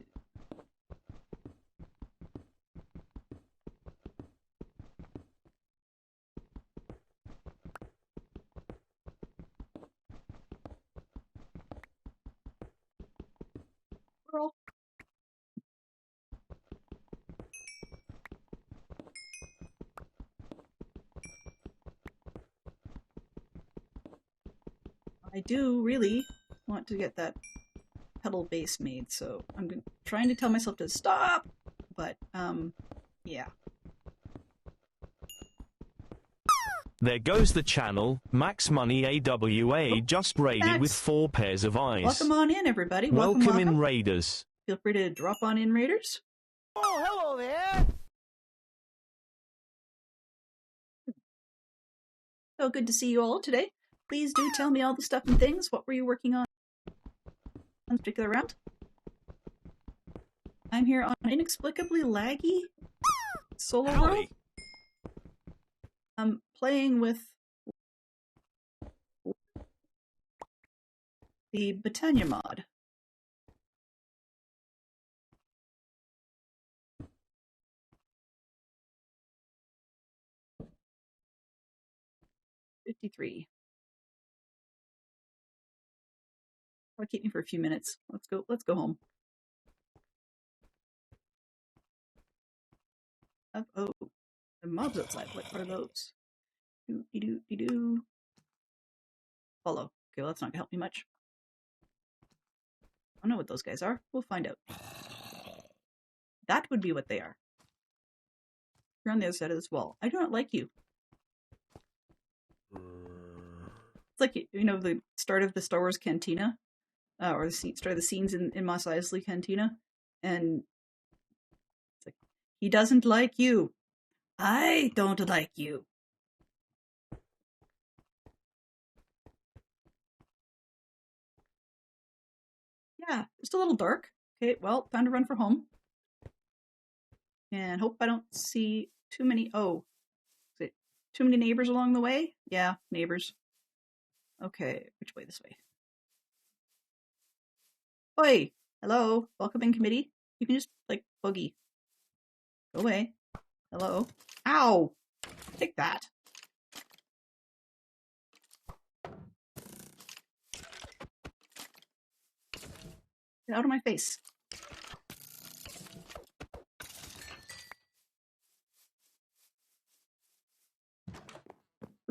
Squirrel. I do really want to get that pedal base made, so I'm trying to tell myself to stop, but yeah. There goes the channel. Max Money AWA just raided Max. With 4 pairs of eyes. Welcome on in, everybody. Welcome in, Raiders. Feel free to drop on in, Raiders. Oh, hello there. So good to see you all today. Please do tell me all the stuff and things. What were you working on this particular round? I'm here on inexplicably laggy solo world. I'm playing with the Botania mod. '53. That'll keep me for a few minutes. Let's go home. Oh, the mobs outside. What are those? Do. Follow. Okay, well, that's not gonna help me much. I don't know what those guys are. We'll find out. That would be what they are. You're on the other side of this wall. I do not like you. It's like, you know, the start of the Star Wars Cantina, or the start of the scenes in Mos Eisley Cantina, and it's like, he doesn't like you. I don't like you. Yeah, just a little dark. Okay, well, time to run for home. And hope I don't see too many, too many neighbors along the way? Yeah, neighbors. Okay, which way? This way. Oi! Hello? Welcoming committee? You can just, like, boogie. Go away. Hello? Ow! Take that. Get out of my face.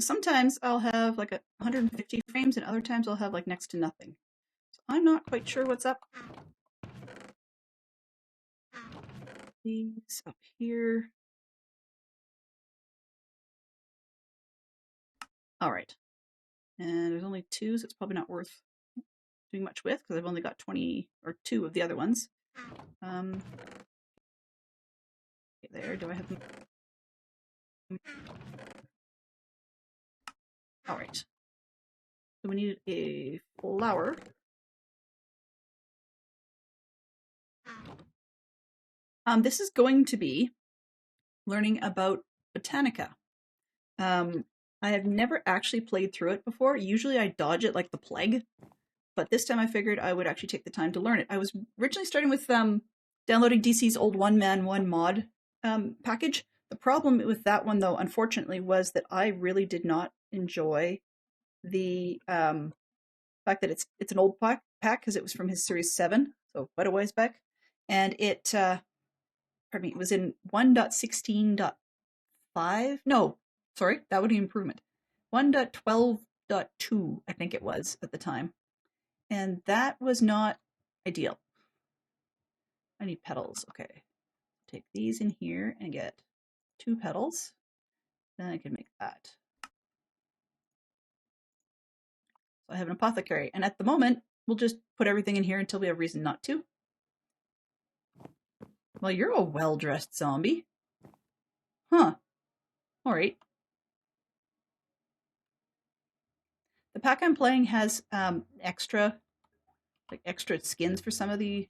Sometimes I'll have like 150 frames and other times I'll have like next to nothing. So I'm not quite sure what's up. These up here. All right. And there's only two, so it's probably not worth doing much with because I've only got 20 or 2 of the other ones. Okay, there, do I have them? All right. So we need a flower. This is going to be learning about Botanica. I have never actually played through it before. Usually I dodge it like the plague, but this time I figured I would actually take the time to learn it. I was originally starting with downloading DC's old one-man-one mod package. The problem with that one, though, unfortunately, was that I really did not enjoy the fact that it's an old pack because it was from his Series 7, so quite a ways back, and it it was in 1.16.5. No, sorry, that would be an improvement. 1.12.2, I think it was at the time. And that was not ideal. I need petals. Okay. Take these in here and get 2 petals. Then I can make that. So I have an apothecary. And at the moment, we'll just put everything in here until we have reason not to. Well, you're a well-dressed zombie. Huh. All right. The pack I'm playing has extra skins for some of the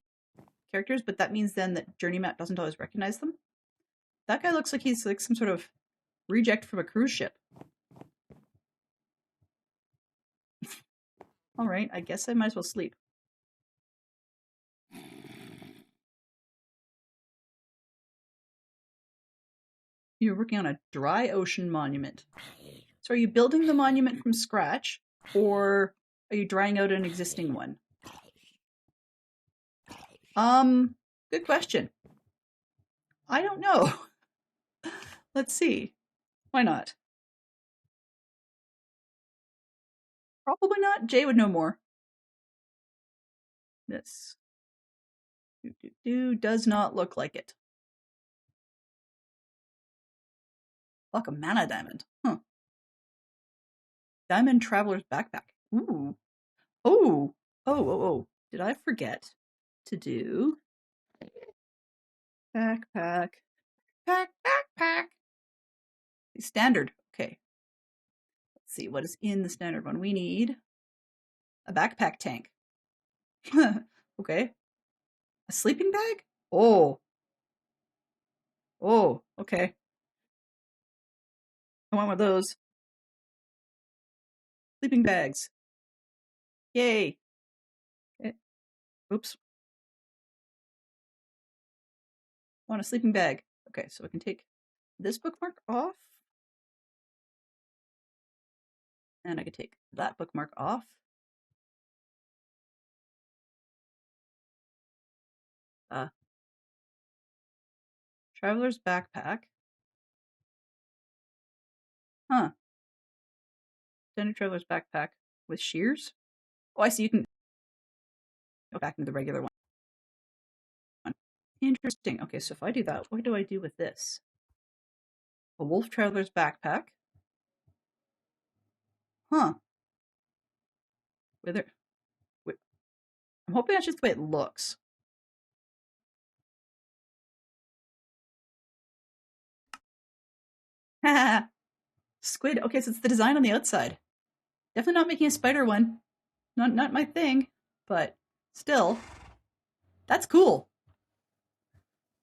characters, but that means then that Journey Map doesn't always recognize them. That guy looks like he's like some sort of reject from a cruise ship. All right, I guess I might as well sleep. You're working on a dry ocean monument. So are you building the monument from scratch, or are you drying out an existing one? Good question. I don't know. Let's see. Why not? Probably not. Jay would know more. This does not look like it. Like a mana diamond. Huh. Diamond Traveler's Backpack. Ooh. Oh. Did I forget to do Backpack. Backpack. Standard. Okay. Let's see what is in the standard one. We need a backpack tank. Okay. A sleeping bag? Oh. Oh, okay. I want one of those. Sleeping bags. Yay. Okay. Oops. I want a sleeping bag. Okay, so I can take this bookmark off. And I can take that bookmark off. Traveler's backpack. Huh. Standard traveler's backpack with shears. Oh, I see. You can go back into the regular one. Interesting. Okay, so if I do that, what do I do with this? A wolf traveler's backpack. Huh. Whether I'm hoping that's just the way it looks. Squid. Okay, so it's the design on the outside. Definitely not making a spider one. Not my thing, but still, that's cool.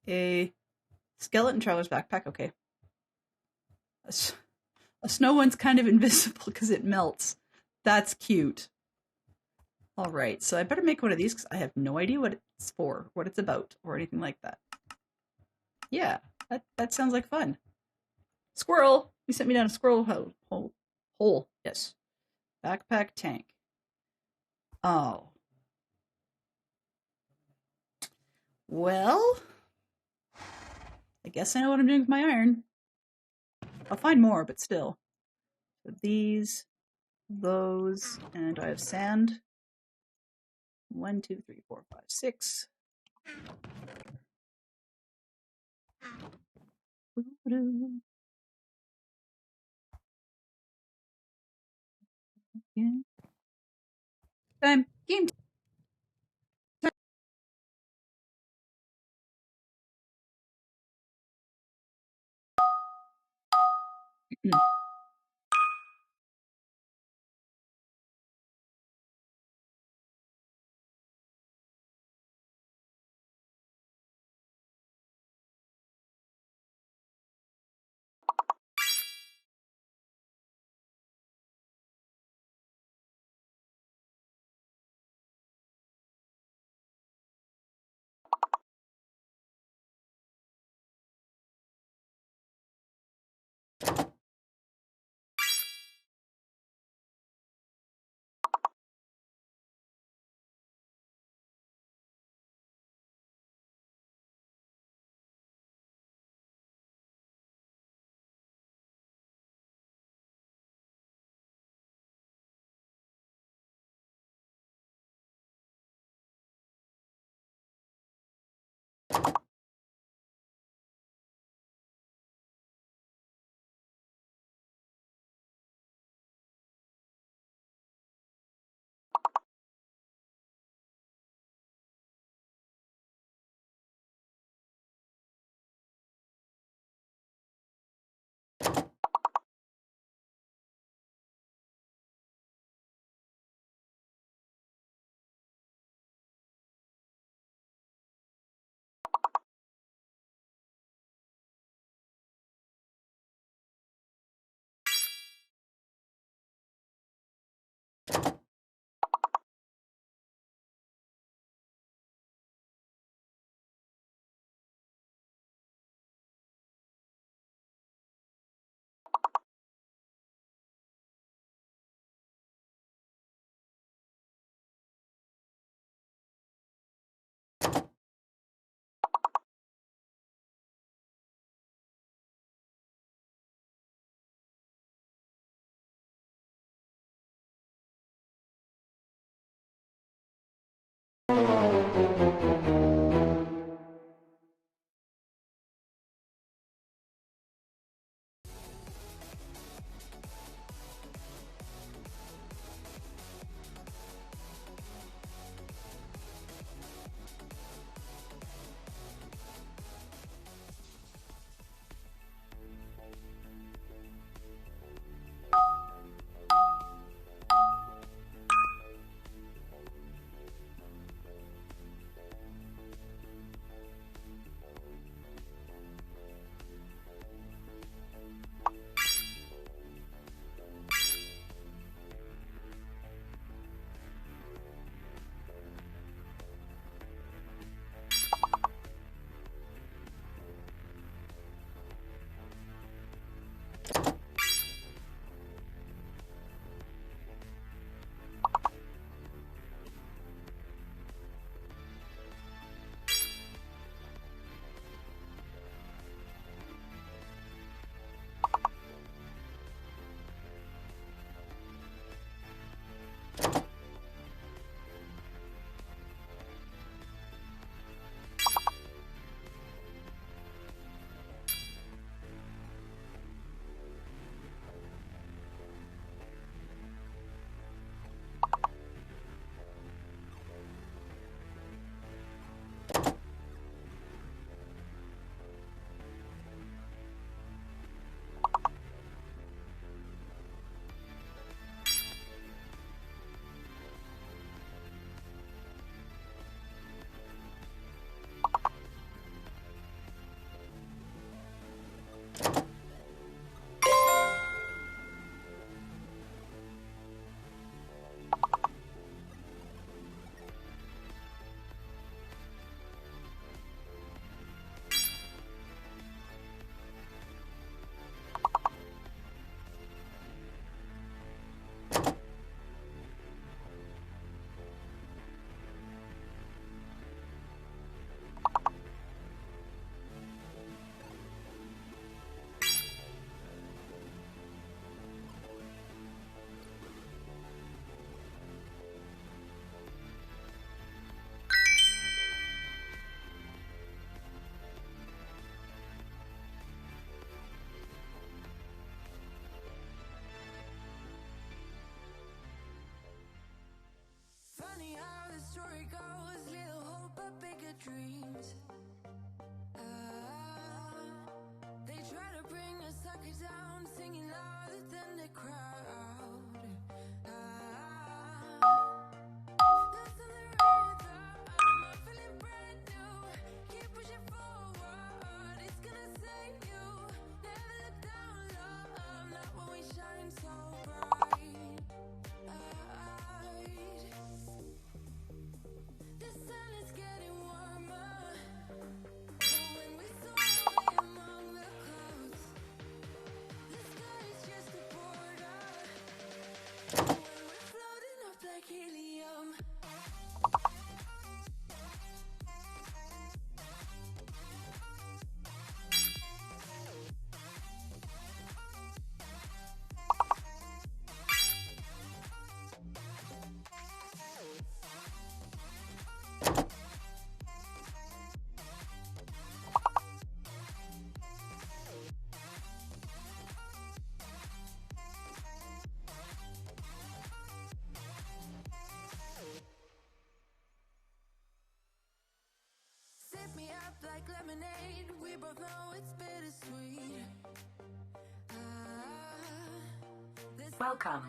A skeleton traveler's backpack. Okay. A snow one's kind of invisible because it melts. That's cute. All right, so I better make one of these because I have no idea what it's for, what it's about, or anything like that. Yeah, that sounds like fun. Squirrel! You sent me down a squirrel hole. Yes. Backpack tank. Oh. Well, I guess I know what I'm doing with my iron. I'll find more, but still. So these, those, and I have sand. 1, 2, 3, 4, 5, 6. Time. Game time. Welcome.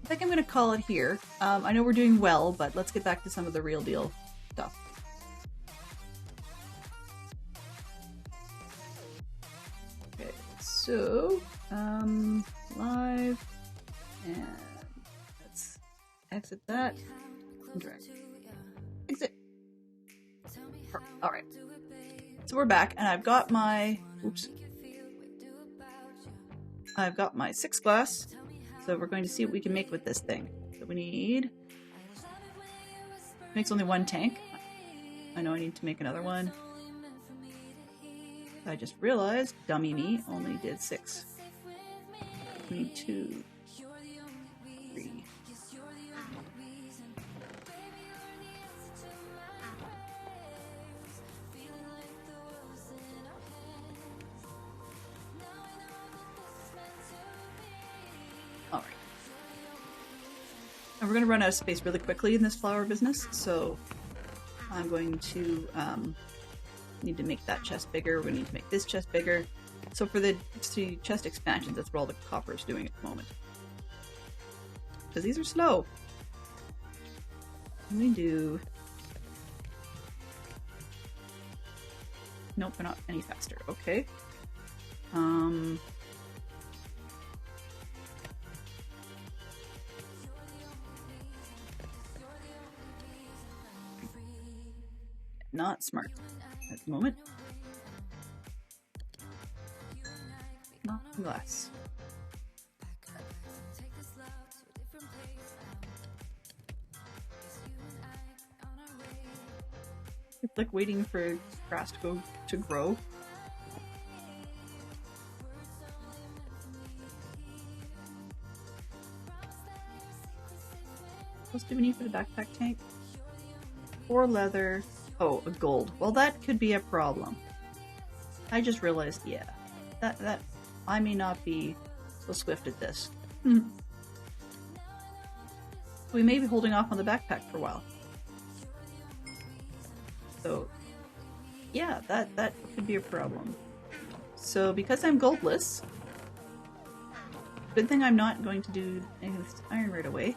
I think I'm going to call it here. I know we're doing well, but let's get back to some of the real deal stuff. Okay, so, live, and let's exit that, and drag. Exit. Alright. So we're back, and I've got my, I've got my 6 glass. So we're going to see what we can make with this thing. So we need... Makes only 1 tank. I know I need to make another one. I just realized, dummy me, only did 6. We need 2, 3. Alright. And we're going to run out of space really quickly in this flower business, so I'm going to need to make that chest bigger. We're going to need to make this chest bigger. So for the chest expansions, that's what all the copper is doing at the moment. Because these are slow. Let me do... Nope, they're not any faster. Okay. Not smart at the moment. Not glass. It's like waiting for grass to grow. What else do we need for the backpack tank? 4 leather. Oh, a gold. Well, that could be a problem. I just realized, yeah, that I may not be so swift at this. We may be holding off on the backpack for a while. So, yeah, that could be a problem. So, because I'm goldless, good thing I'm not going to do anything with this iron right away.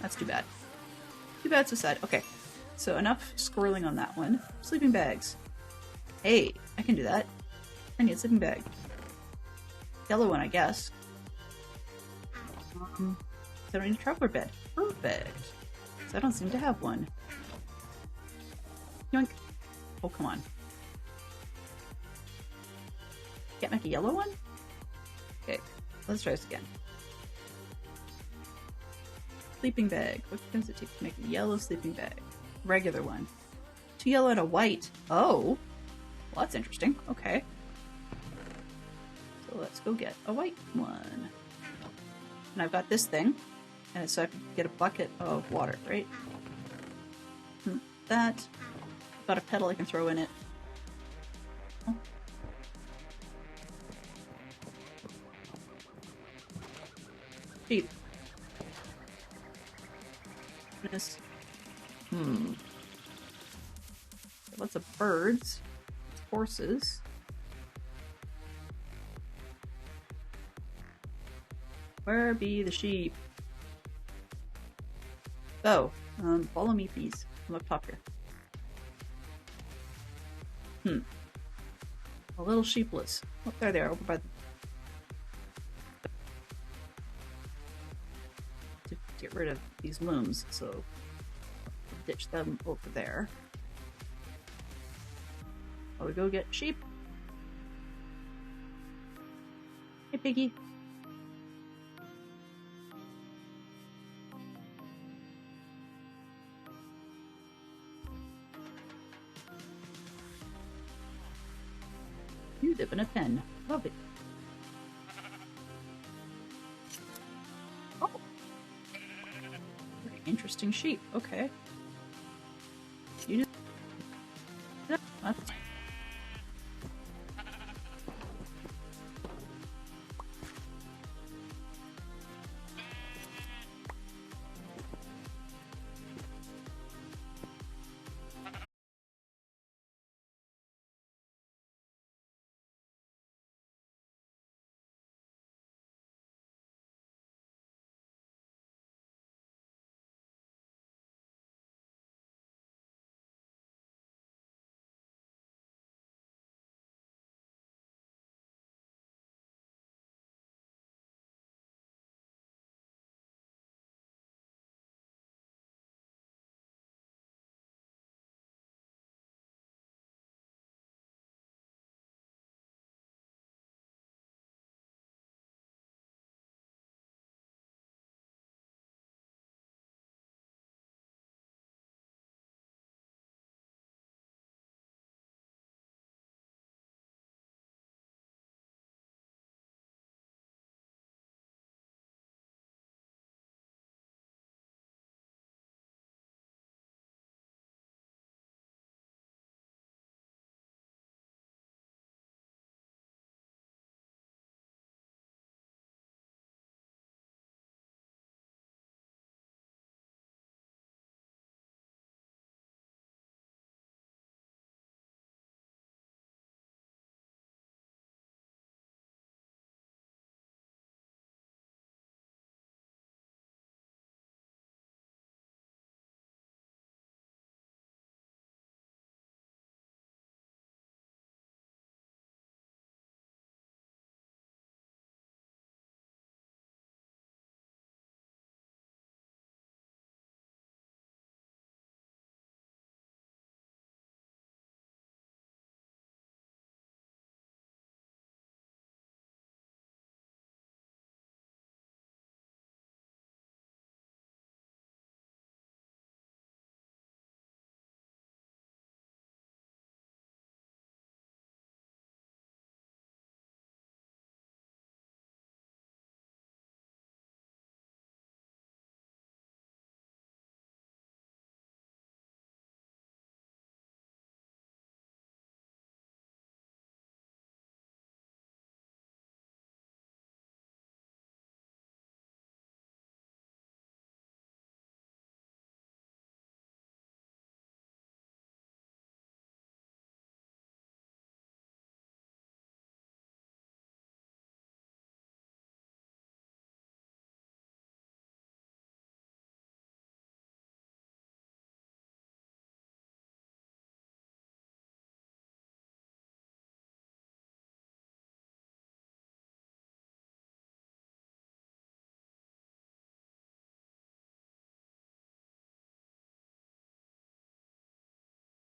That's too bad. Too bad, so sad. Okay, so enough squirreling on that one. Sleeping bags. Hey, I can do that. I need a sleeping bag. Yellow one, I guess. So I don't need a traveler bed. Perfect. So I don't seem to have one. Yoink. Oh, come on. Can't make a yellow one? Okay, let's try this again. Sleeping bag. What does it take to make a yellow sleeping bag? Regular one. 2 yellow and a white. Oh. Well, that's interesting. Okay. So let's go get a white one. And I've got this thing. And so I can get a bucket of water, right? That. I've got a pedal I can throw in it. Oh. Sheep. Lots of birds. Horses. Where be the sheep? Oh, follow me, please. I'm up top here. A little sheepless. Oh, there they are, over by the... To get rid of these looms, so ditch them over there. Shall we go get sheep? Hey, piggy. You live in a pen. Love it. Oh! Very interesting sheep. Okay. You just... That's fine.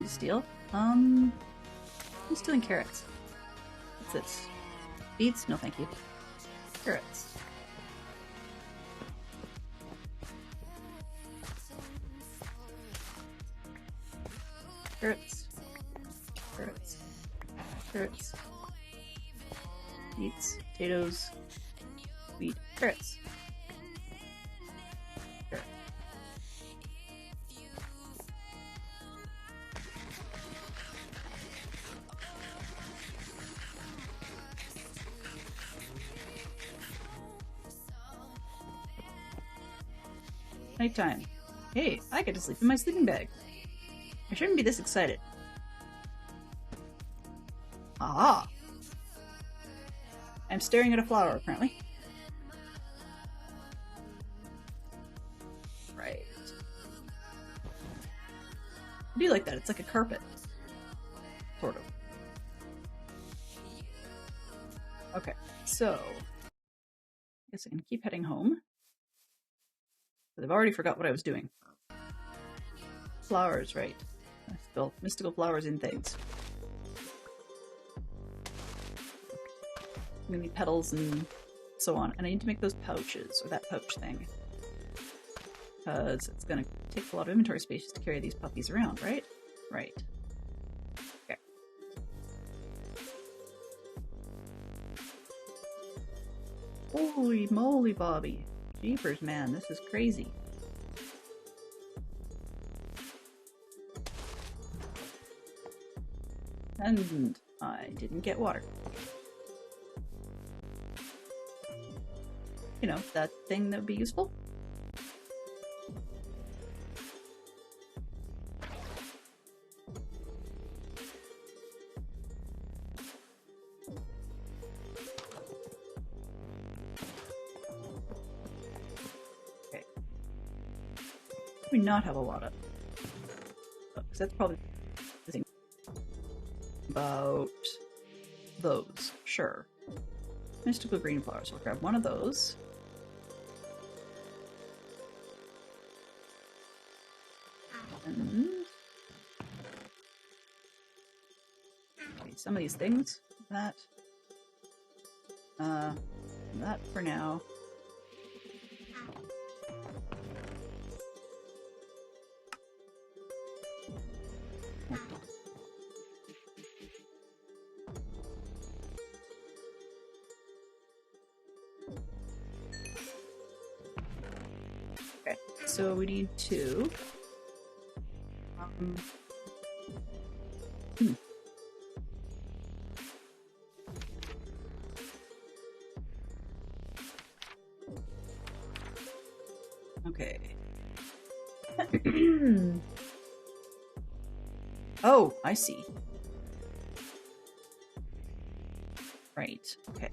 Steal? I'm stealing carrots. What's this? Beets? No, thank you. Carrots. Carrots. Carrots. Carrots. Beets. Potatoes. Wheat. Carrots. Carrot. Nighttime. Hey, I get to sleep in my sleeping bag. I shouldn't be this excited. Ah! I'm staring at a flower, apparently. Right. I do like that. It's like a carpet. Sort of. Okay, so I guess I can keep heading home. But I've already forgot what I was doing. Flowers, right. I spelled mystical flowers in things. I'm gonna need petals and so on. And I need to make those pouches, or that pouch thing. Because it's gonna take a lot of inventory space just to carry these puppies around, right? Right. Okay. Holy moly, Bobby. Jeepers, man, this is crazy. And I didn't get water. You know, that thing that would be useful. Okay. We not have a lot of. Because that's probably the thing about those. Sure. Mystical green flowers. We'll grab one of those. And okay, some of these things. That for now. Okay, so we need two. Okay. Oh, I see. Right, okay.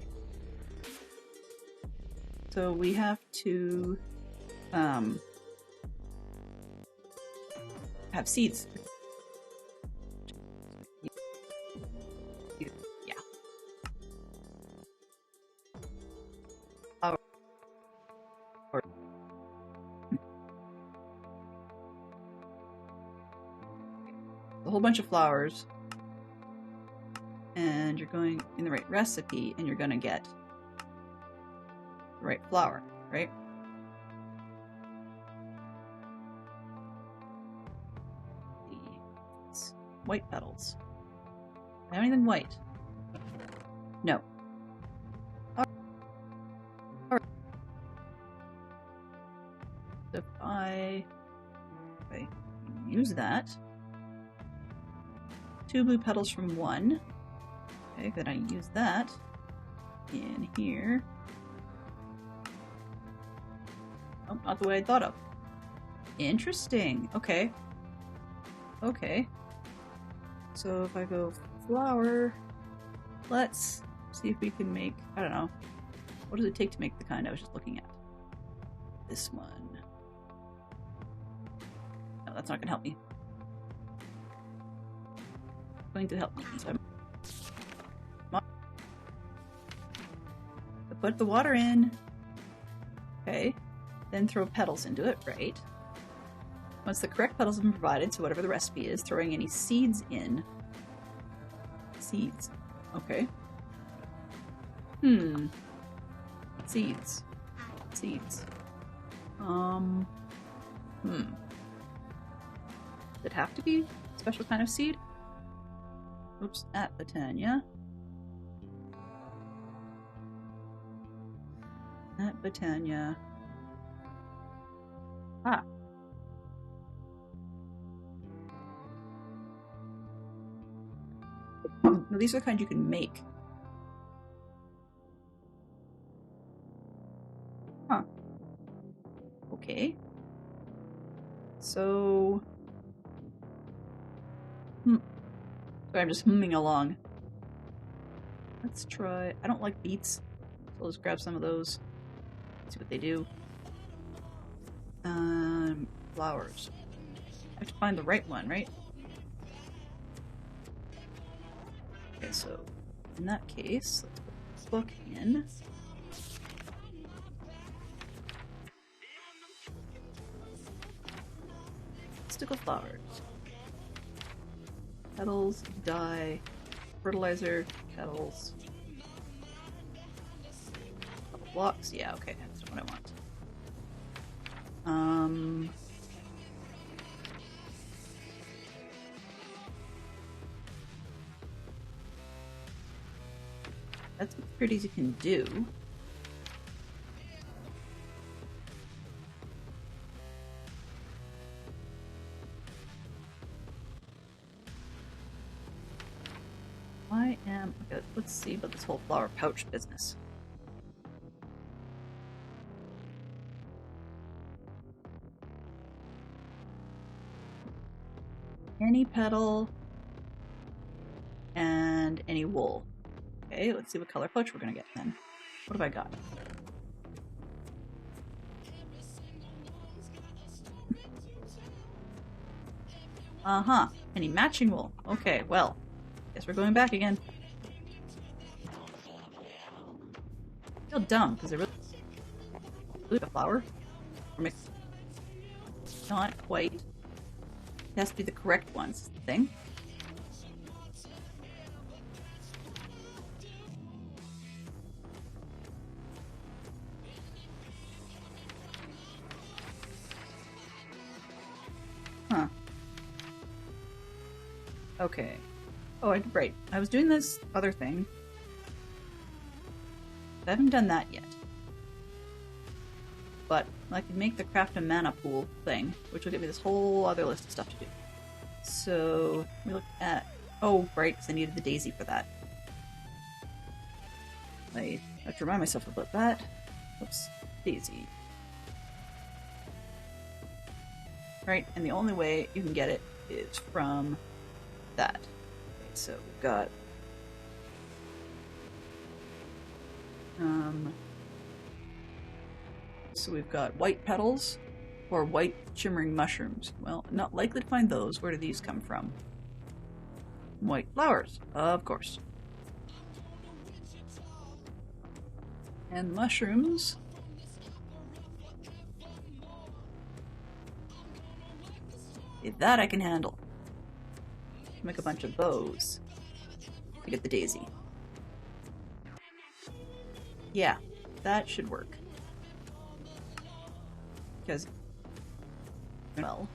So we have to have seeds. Yeah. A whole bunch of flowers, and you're going in the right recipe, and you're gonna get the right flower, right? It's white petals. I have anything white? No. Alright. So if I use that. 2 blue petals from 1. Okay, then I use that in here. Oh, not the way I thought of. Interesting. Okay. Okay. So if I go flower, let's see if we can make, I don't know. What does it take to make the kind I was just looking at? This one. No, that's not going to help me. Going to help me. So I'm put the water in. Okay. Then throw petals into it, right? Once the correct petals have been provided, so whatever the recipe is, throwing any seeds in. Seeds. Okay. Seeds. Seeds. Does it have to be a special kind of seed? Oops, at Botania. At Botania. Ah. No, these are the kind you can make. Huh. Okay. So... Sorry, I'm just humming along. Let's try... I don't like beets, so I'll just grab some of those. See what they do. Flowers. I have to find the right one, right? Okay, so in that case, let's put this book in. Mystical flowers. Petals, dye, fertilizer, petals. Couple blocks. Yeah, okay, that's what I want. That's as pretty as you can do. Okay, let's see about this whole flower pouch business. Any petal and any wool. Okay, let's see what color pouch we're gonna get then. What have I got? Uh-huh. Any matching wool. Okay, well, guess we're going back again. I feel dumb, because I really a flower. Or not quite. It has to be the correct ones. Thing. Huh. Okay. Oh, right. I was doing this other thing. I haven't done that yet. But I can make the craft a mana pool thing, which will give me this whole other list of stuff to do. So we look at... Oh, right, because I needed the daisy for that. I have to remind myself about that. Oops, daisy. Right, and the only way you can get it is from that. Okay, so we've got... So we've got white petals or white shimmering mushrooms. Well, not likely to find those. Where do these come from? White flowers, of course. And mushrooms. Okay, that I can handle. Make a bunch of those to get the daisy. Yeah, that should work. Because, well,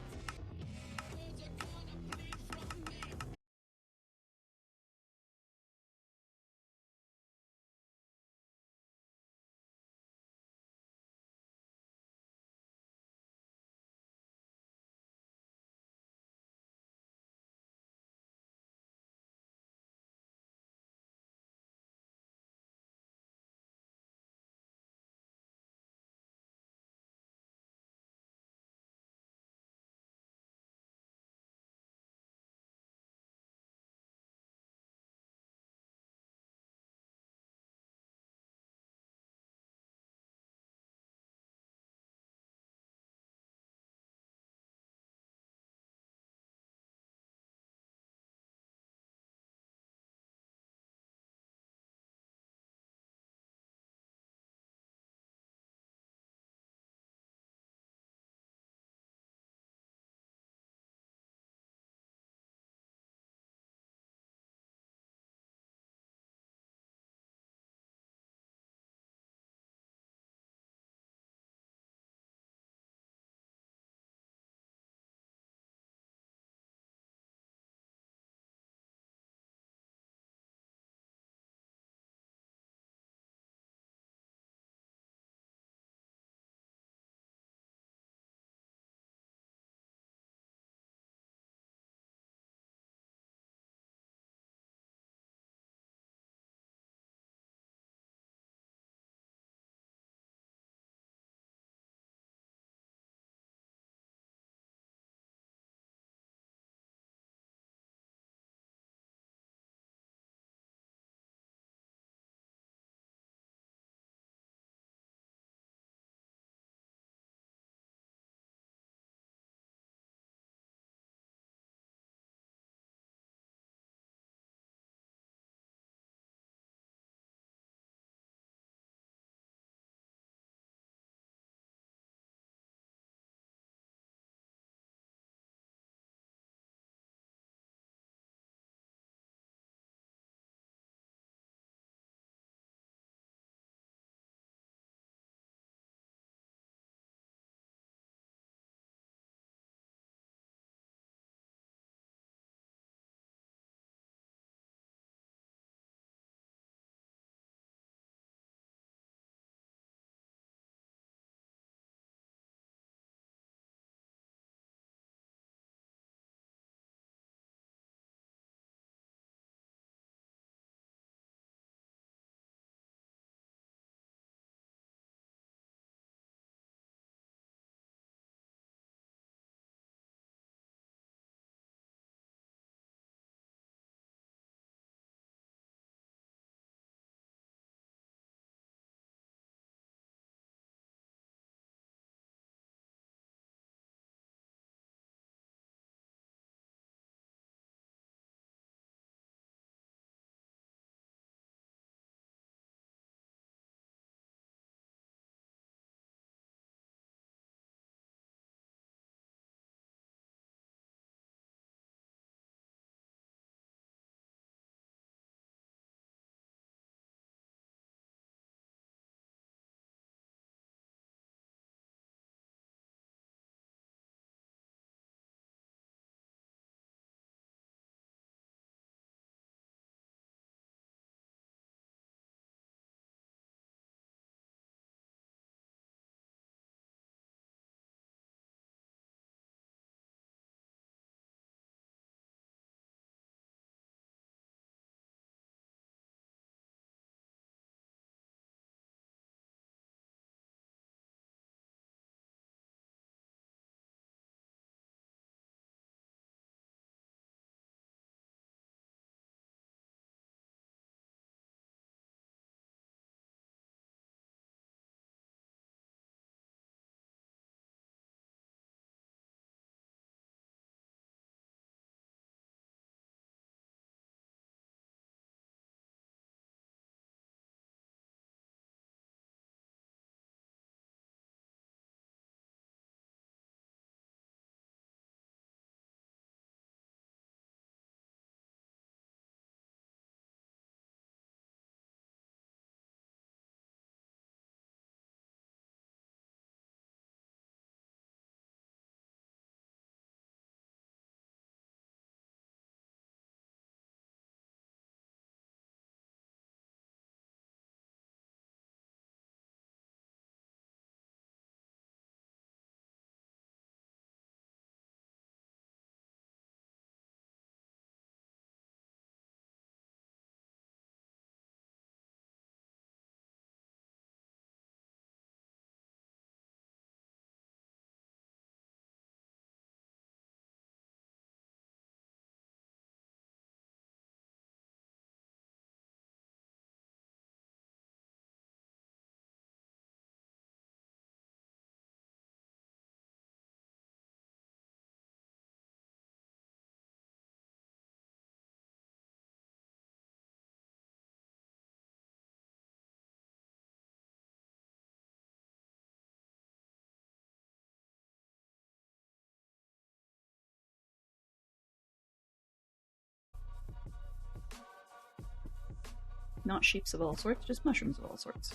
Not sheeps of all sorts, just mushrooms of all sorts.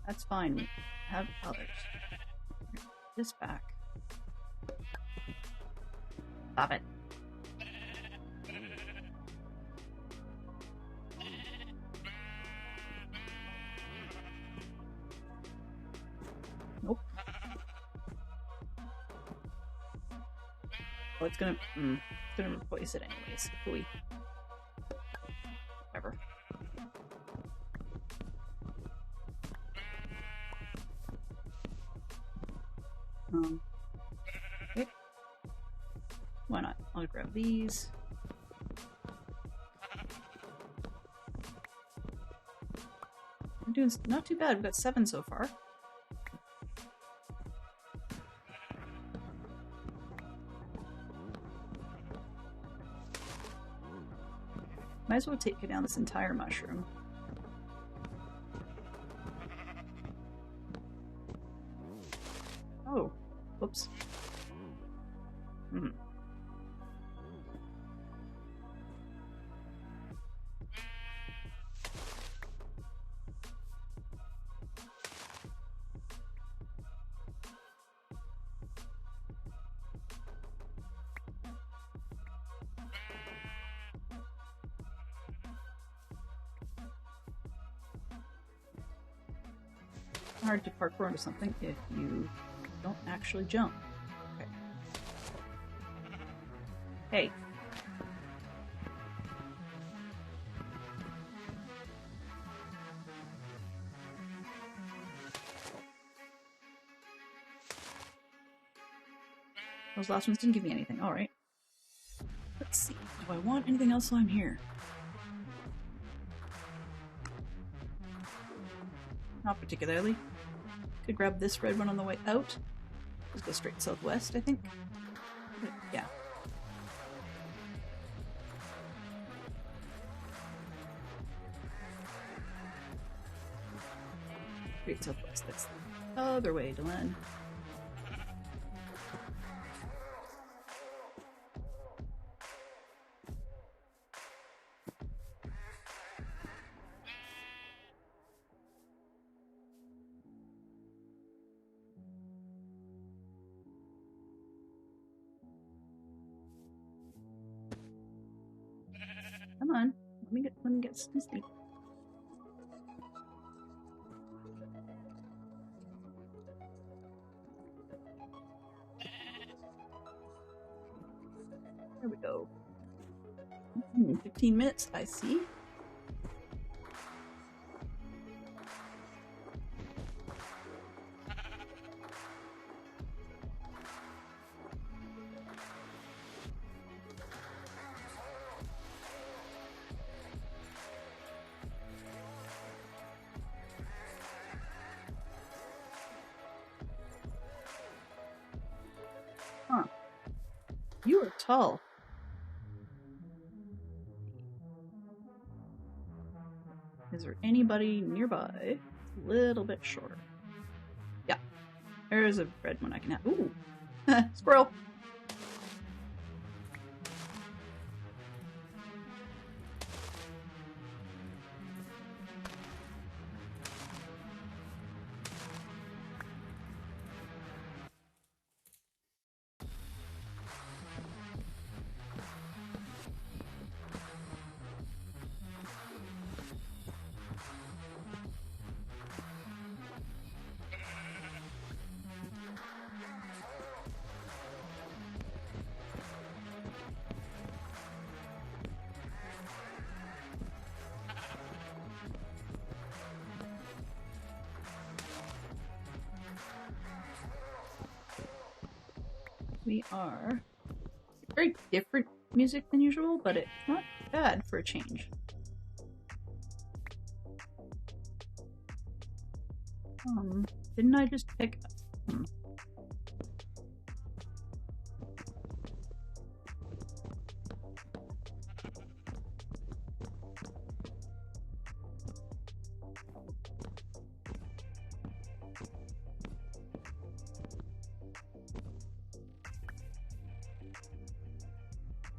That's fine. We have others. This back. Stop it. Nope. Oh, it's gonna replace it anyways. Ooey. Whatever. Okay. Why not? I'll grab these. I'm doing not too bad. We've got 7 so far. Might as well take down this entire mushroom. Oh, whoops. Hard to parkour into something if you don't actually jump. Okay. Hey. Those last ones didn't give me anything. Alright. Let's see. Do I want anything else while I'm here? Not particularly. Could grab this red one on the way out. Just go straight southwest, I think. Yeah. Straight southwest. That's the other way, Dylan. Come on, let me get some sleep. There we go. 15 minutes, I see. Huh. You are tall. Is there anybody nearby? A little bit shorter. Yeah. There's a red one I can have. Ooh! Squirrel! We are very different music than usual, but it's not bad for a change. Didn't I just pick?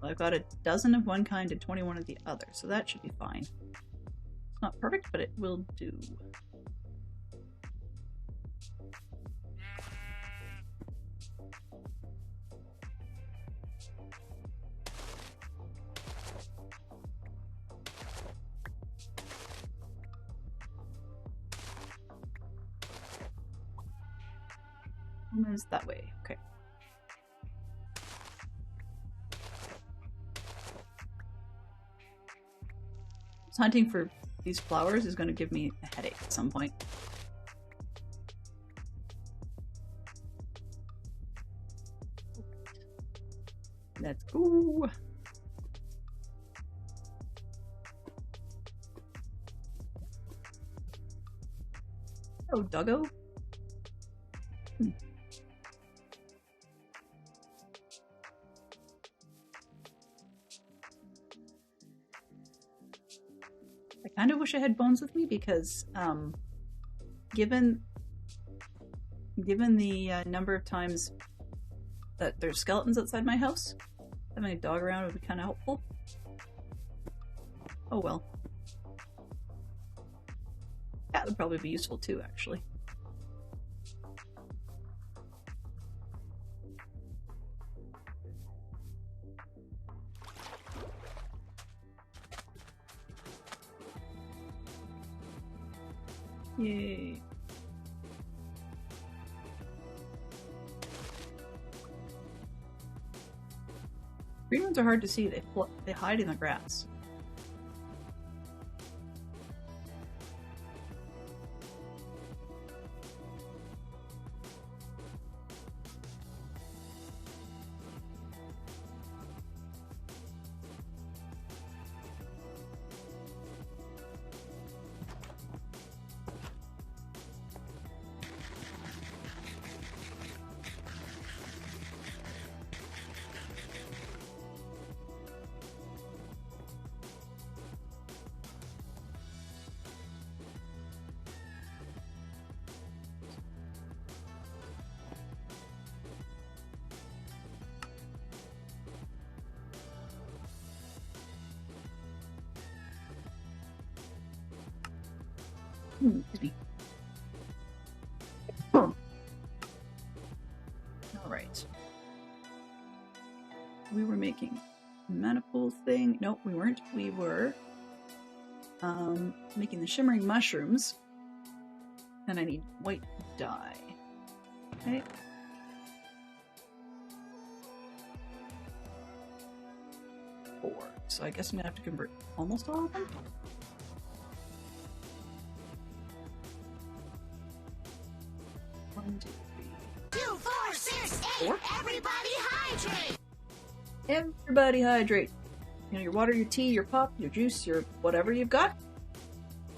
I've got a dozen of one kind and 21 of the other, so that should be fine. It's not perfect, but it will do. Is that way. Okay. So hunting for these flowers is going to give me a headache at some point. Let's go. Oh, doggo. I kind of wish I had bones with me because, given the number of times that there's skeletons outside my house, having a dog around would be kind of helpful. Oh well. That would probably be useful too, actually. Yay. Green ones are hard to see. They hide in the grass. Excuse me. All right. We were making a manifold thing. Nope, we weren't. We were making the shimmering mushrooms, and I need white dye. Okay. Four. So I guess I'm gonna have to convert almost all of them. 1, 2, 3, 2, 4, 6, 8. 4. Everybody hydrate. Everybody hydrate. You know, your water, your tea, your pop, your juice, your whatever you've got.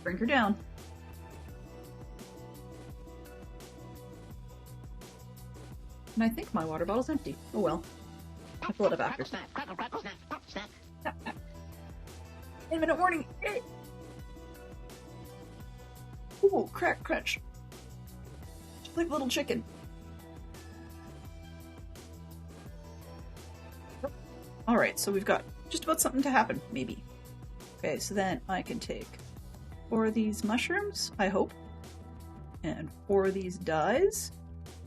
Drink her down. And I think my water bottle's empty. Oh well. I fill it up after. 8-minute warning! Yay! Ooh, crack crunch. Just like a little chicken. Alright, so we've got just about something to happen, maybe. Okay, so then I can take 4 of these mushrooms, I hope, and 4 of these dyes,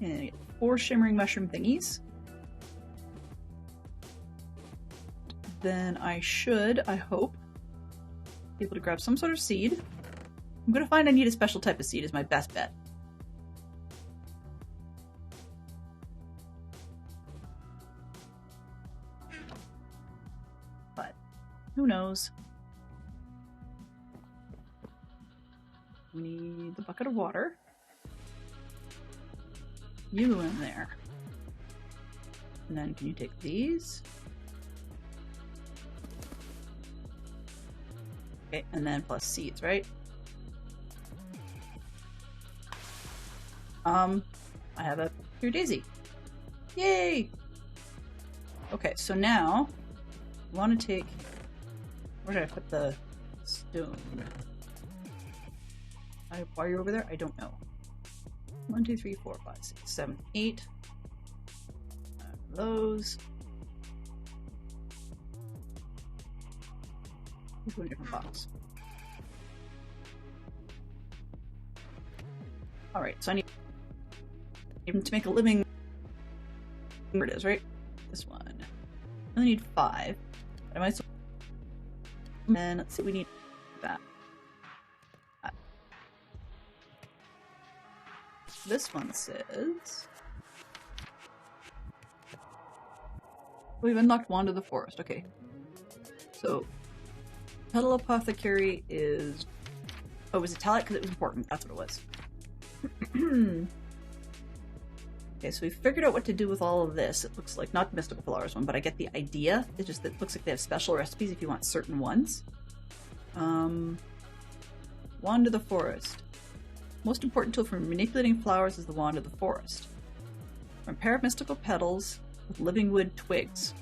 and get 4 shimmering mushroom thingies. Then I should, I hope, be able to grab some sort of seed. I'm gonna find I need a special type of seed is my best bet. But who knows? We need the bucket of water. You go in there. And then can you take these? Okay, and then plus seeds, right? I have a pure daisy. Yay! Okay, so now I want to take. Where did I put the stone? Why are you over there? I don't know. 1, 2, 3, 4, 5, 6, 7, 8. Those. Go in a different box. Alright, so I need to make a living. Where it is, right? This one. I only need 5. But I might as well. And let's see, we need that. This one says. We've unlocked Wand of the Forest. Okay. So, Petal Apothecary is. Oh, it was italic because it was important. That's what it was. Okay, so we figured out what to do with all of this. It looks like, not the Mystical Flowers one, but I get the idea. It just it looks like they have special recipes if you want certain ones. Wand of the Forest. Most important tool for manipulating flowers is the Wand of the Forest. From a pair of mystical petals with living wood twigs.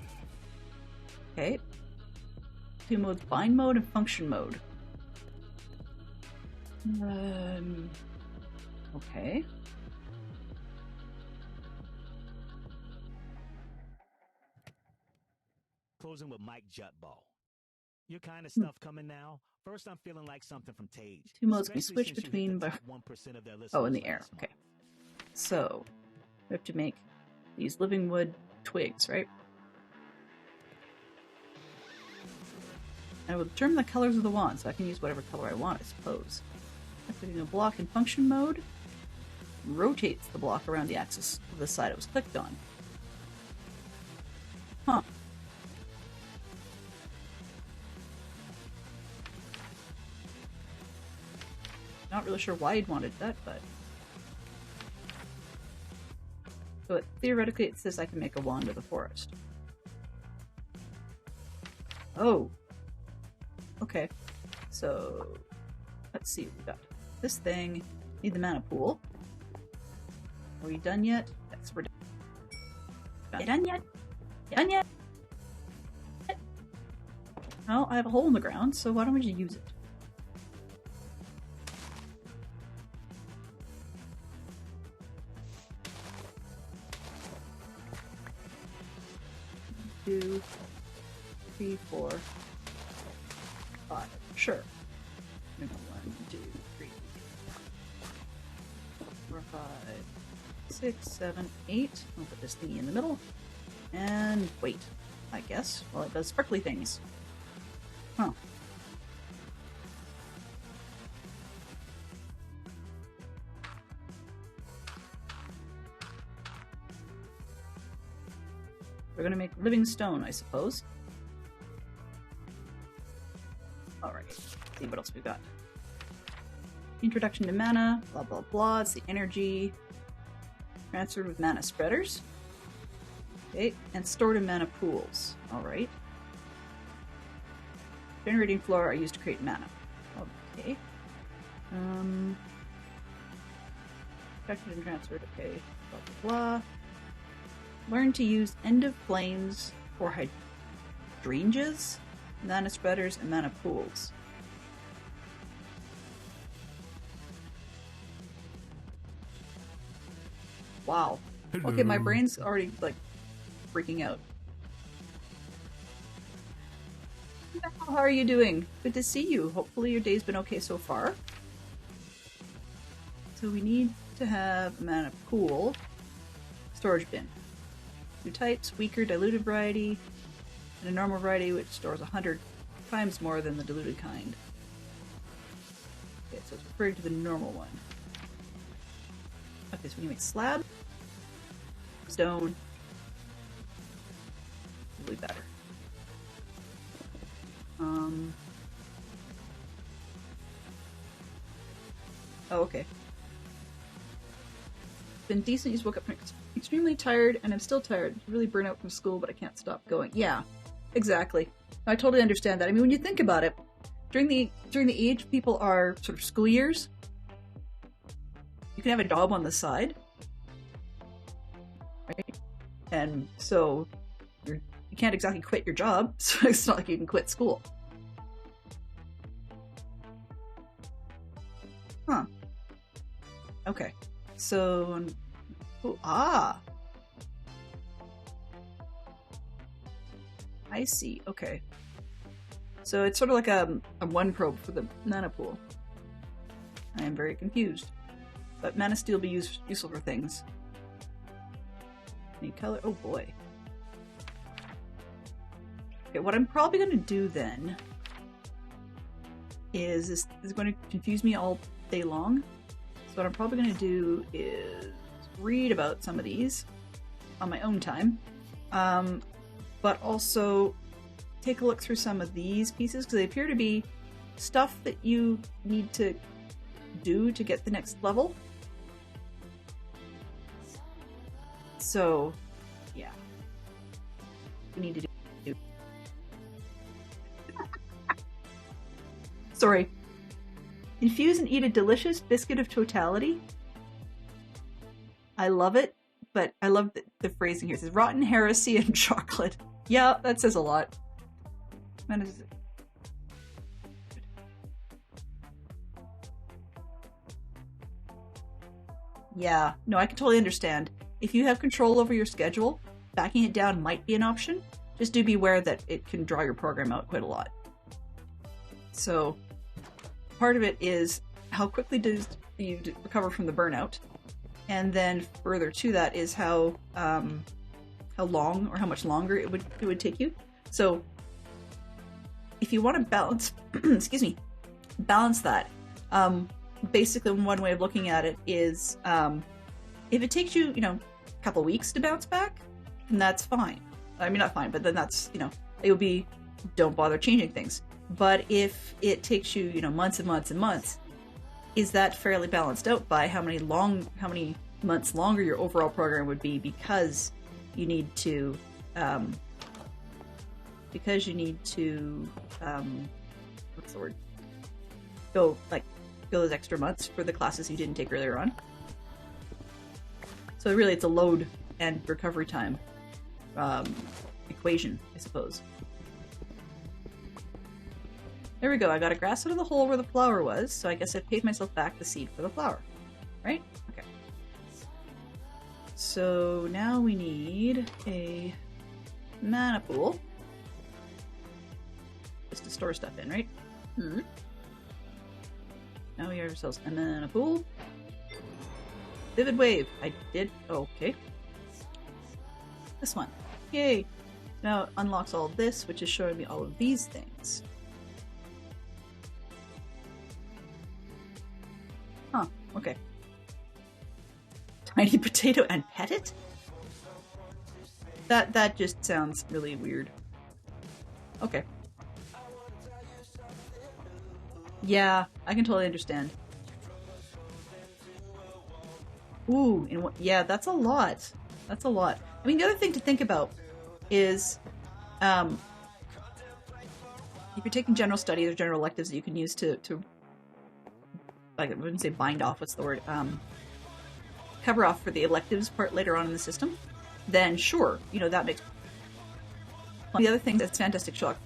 Okay. 2 modes, bind mode and function mode. Okay. Closing with Mike Jutball. Your kind of stuff coming now. First, I'm feeling like something from Tage. 2 modes can be switched between by. Oh, in the air. Okay. So, we have to make these living wood twigs, right? I will determine the colors of the wand, so I can use whatever color I want, I suppose. Activating a block in function mode rotates the block around the axis of the side it was clicked on. Huh. Not really sure why you'd wanted that, but... So theoretically it says I can make a Wand of the Forest. Oh! Okay. So... Let's see, we got this thing. Need the mana pool. Are we done yet? Yes, we're done. You done yet? You done yet? Well, I have a hole in the ground, so why don't we just use it? Two, 3, 4, 5. Sure. 1, 2, 3, 4, 5, 6, 7, 8. I'll put this thingy in the middle. And wait, I guess. Well, it does sparkly things. Huh. We're gonna make living stone, I suppose. Alright, see what else we've got. Introduction to mana, blah blah blah, it's the energy. Transferred with mana spreaders. Okay, and stored in mana pools. Alright. Generating flora are used to create mana. Okay. Protected and transferred, okay. Blah blah blah. Learn to use End of Flames for hydrangeas, mana spreaders, and mana pools. Wow. Hello. Okay, my brain's already, like, freaking out. How are you doing? Good to see you. Hopefully your day's been okay so far. So we need to have a mana pool. Storage bin. 2 types, weaker diluted variety, and a normal variety which stores 100 times more than the diluted kind. Okay, so it's referring to the normal one. Okay, so we need to make slab, stone, probably better. Oh, okay. Been decent, you just woke up extremely tired, and I'm still tired. Really burnt out from school, but I can't stop going. Yeah, exactly. I totally understand that. I mean, when you think about it, during the age people are sort of school years, you can have a job on the side, right? And so you can't exactly quit your job, so it's not like you can quit school. Huh. Okay. So, I see. Okay. So it's sort of like a one probe for the mana pool. I am very confused. But mana steel will be useful for things. Any color? Oh boy. Okay, what I'm probably going to do then is this is going to confuse me all day long. So what I'm probably going to do is read about some of these on my own time, but also take a look through some of these pieces because they appear to be stuff that you need to do to get the next level. So, yeah. We need to do. Sorry. Infuse and eat a delicious biscuit of totality. I love it, but I love the phrasing here. It says rotten heresy and chocolate. Yeah, that says a lot. That is... Yeah, no, I can totally understand. If you have control over your schedule, backing it down might be an option. Just do be aware that it can draw your program out quite a lot. So, part of it is how quickly does you recover from the burnout, and then further to that is how long or how much longer it would take you. So, if you want to balance, excuse me, balance that. Basically, one way of looking at it is if it takes you, a couple weeks to bounce back, then that's fine. I mean, not fine, but then that's, it would be, don't bother changing things. But if it takes you, months and months and months, is that fairly balanced out by how many months longer your overall program would be because you need to, what's the word? Go those extra months for the classes you didn't take earlier on. So really it's a load and recovery time equation, I suppose. There we go, I got a grass out of the hole where the flower was, so I guess I paid myself back the seed for the flower. Right? Okay. So now we need a mana pool. Just to store stuff in, right? Hmm. Now we have ourselves a mana pool. Vivid wave. I did. Oh, okay. This one. Yay. Now it unlocks all of this, which is showing me all of these things. Huh. Okay. Tiny potato and pet it? That just sounds really weird. Okay. Yeah, I can totally understand. Ooh, yeah, that's a lot. That's a lot. I mean, the other thing to think about is, if you're taking general studies or general electives that you can use to like, I wouldn't say bind off, what's the word? Cover off for the electives part later on in the system, then sure, that makes... The other thing that's Fantastic Shock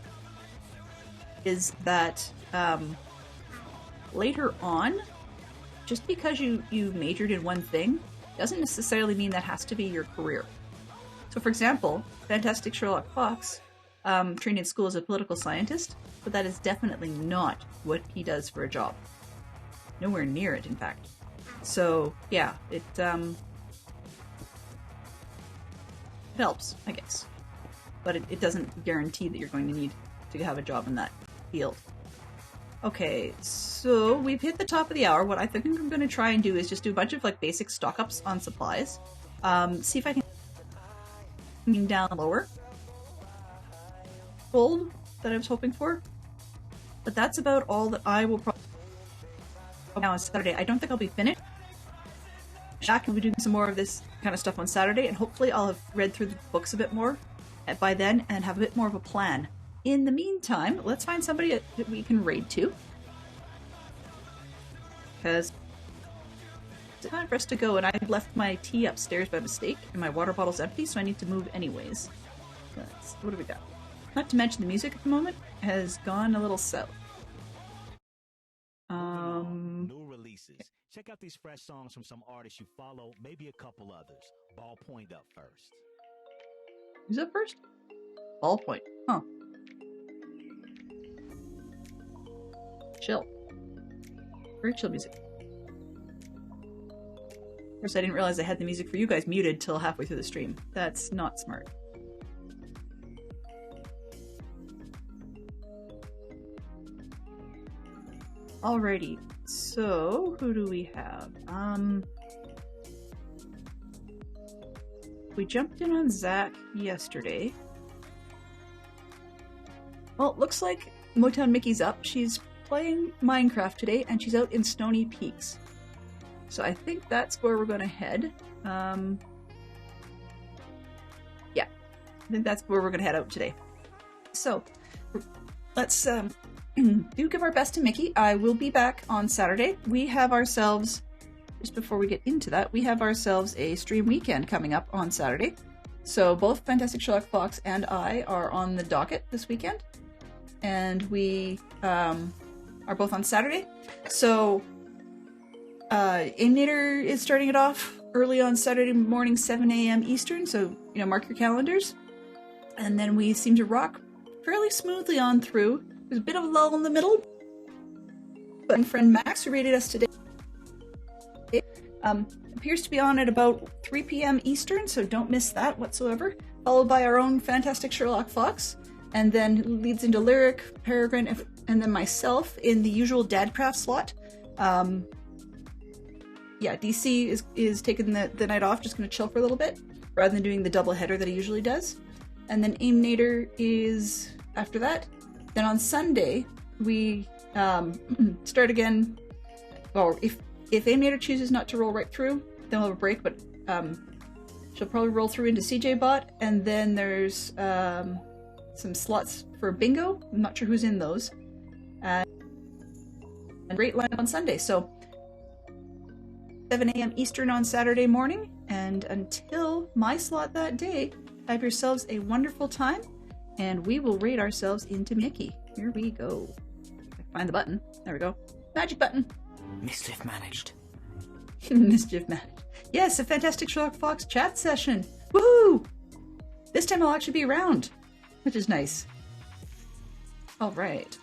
is that, later on, just because you majored in one thing doesn't necessarily mean that has to be your career. So for example, Fantastic Sherlock Fox trained in school as a political scientist, but that is definitely not what he does for a job. Nowhere near it, in fact. So yeah, it helps, I guess. But it doesn't guarantee that you're going to need to have a job in that field. Okay, so we've hit the top of the hour. What I think I'm going to try and do is just do a bunch of basic stock ups on supplies. See if I can down lower gold that I was hoping for. But that's about all that I will probably now on Saturday. I don't think I'll be finished. Jack will be doing some more of this kind of stuff on Saturday, and hopefully I'll have read through the books a bit more by then and have a bit more of a plan. In the meantime, let's find somebody that we can raid to. Because it's time for us to go, and I left my tea upstairs by mistake, and my water bottle's empty, so I need to move anyways. What do we got? Not to mention the music at the moment has gone a little south. New releases. Check out these fresh songs from some artists you follow, maybe a couple others. Ballpoint up first. Who's up first? Ballpoint. Huh. chill. Very chill music. Of course, I didn't realize I had the music for you guys muted till halfway through the stream. That's not smart. Alrighty, so who do we have? We jumped in on Zach yesterday. Well, it looks like Motown Mickey's up. She's playing Minecraft today, and she's out in Stony Peaks. So I think that's where we're going to head. Yeah, I think that's where we're going to head out today. So let's do give our best to Mickey. I will be back on Saturday. We have ourselves, just before we get into that, we have ourselves a stream weekend coming up on Saturday. So both Fantastic Sherlock Fox and I are on the docket this weekend. And we are both on Saturday. So Aimnator is starting it off early on Saturday morning, 7 a.m. Eastern. So, you know, mark your calendars. And then we seem to rock fairly smoothly on through. There's a bit of a lull in the middle. But my friend Max, who rated us today, appears to be on at about 3 p.m. Eastern, so don't miss that whatsoever. Followed by our own Fantastic Sherlock Fox, and then leads into Lyric, Peregrine, and then myself in the usual Dadcraft slot. Yeah, DC is taking the night off, just going to chill for a little bit, rather than doing the double header that he usually does. And then Aimnator is after that. Then on Sunday, we start again. Well, if Aimnator chooses not to roll right through, then we'll have a break, but she'll probably roll through into CJ Bot, and then there's some slots for bingo. I'm not sure who's in those. And great lineup on Sunday, so 7 a.m. Eastern on Saturday morning, and until my slot that day, have yourselves a wonderful time, and we will raid ourselves into Mickey. Here we go. Find the button. There we go. Magic button. Mischief managed. Mischief managed. Yes, a Fantastic Sherlock Fox chat session. Woohoo! This time I'll actually be around, which is nice. All right.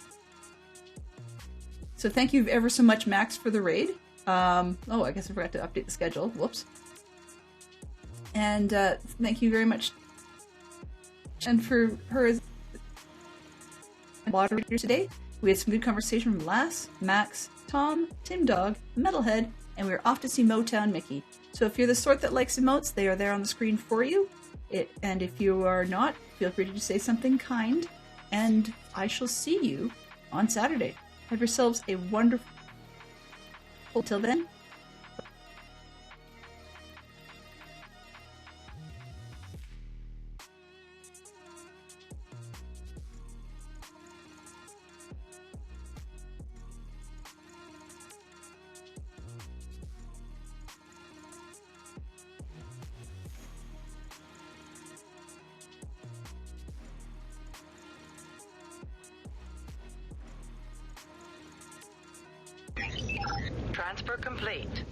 So thank you ever so much, Max, for the raid. Oh, I guess I forgot to update the schedule. Whoops. And thank you very much, and for her as moderator today. We had some good conversation from Lass, Max, Tom, Tim Dog, Metalhead, and we're off to see Motown Mickey. So if you're the sort that likes emotes, they are there on the screen for you. And if you are not, feel free to just say something kind, and I shall see you on Saturday. Have yourselves a wonderful... Till then. Transfer complete.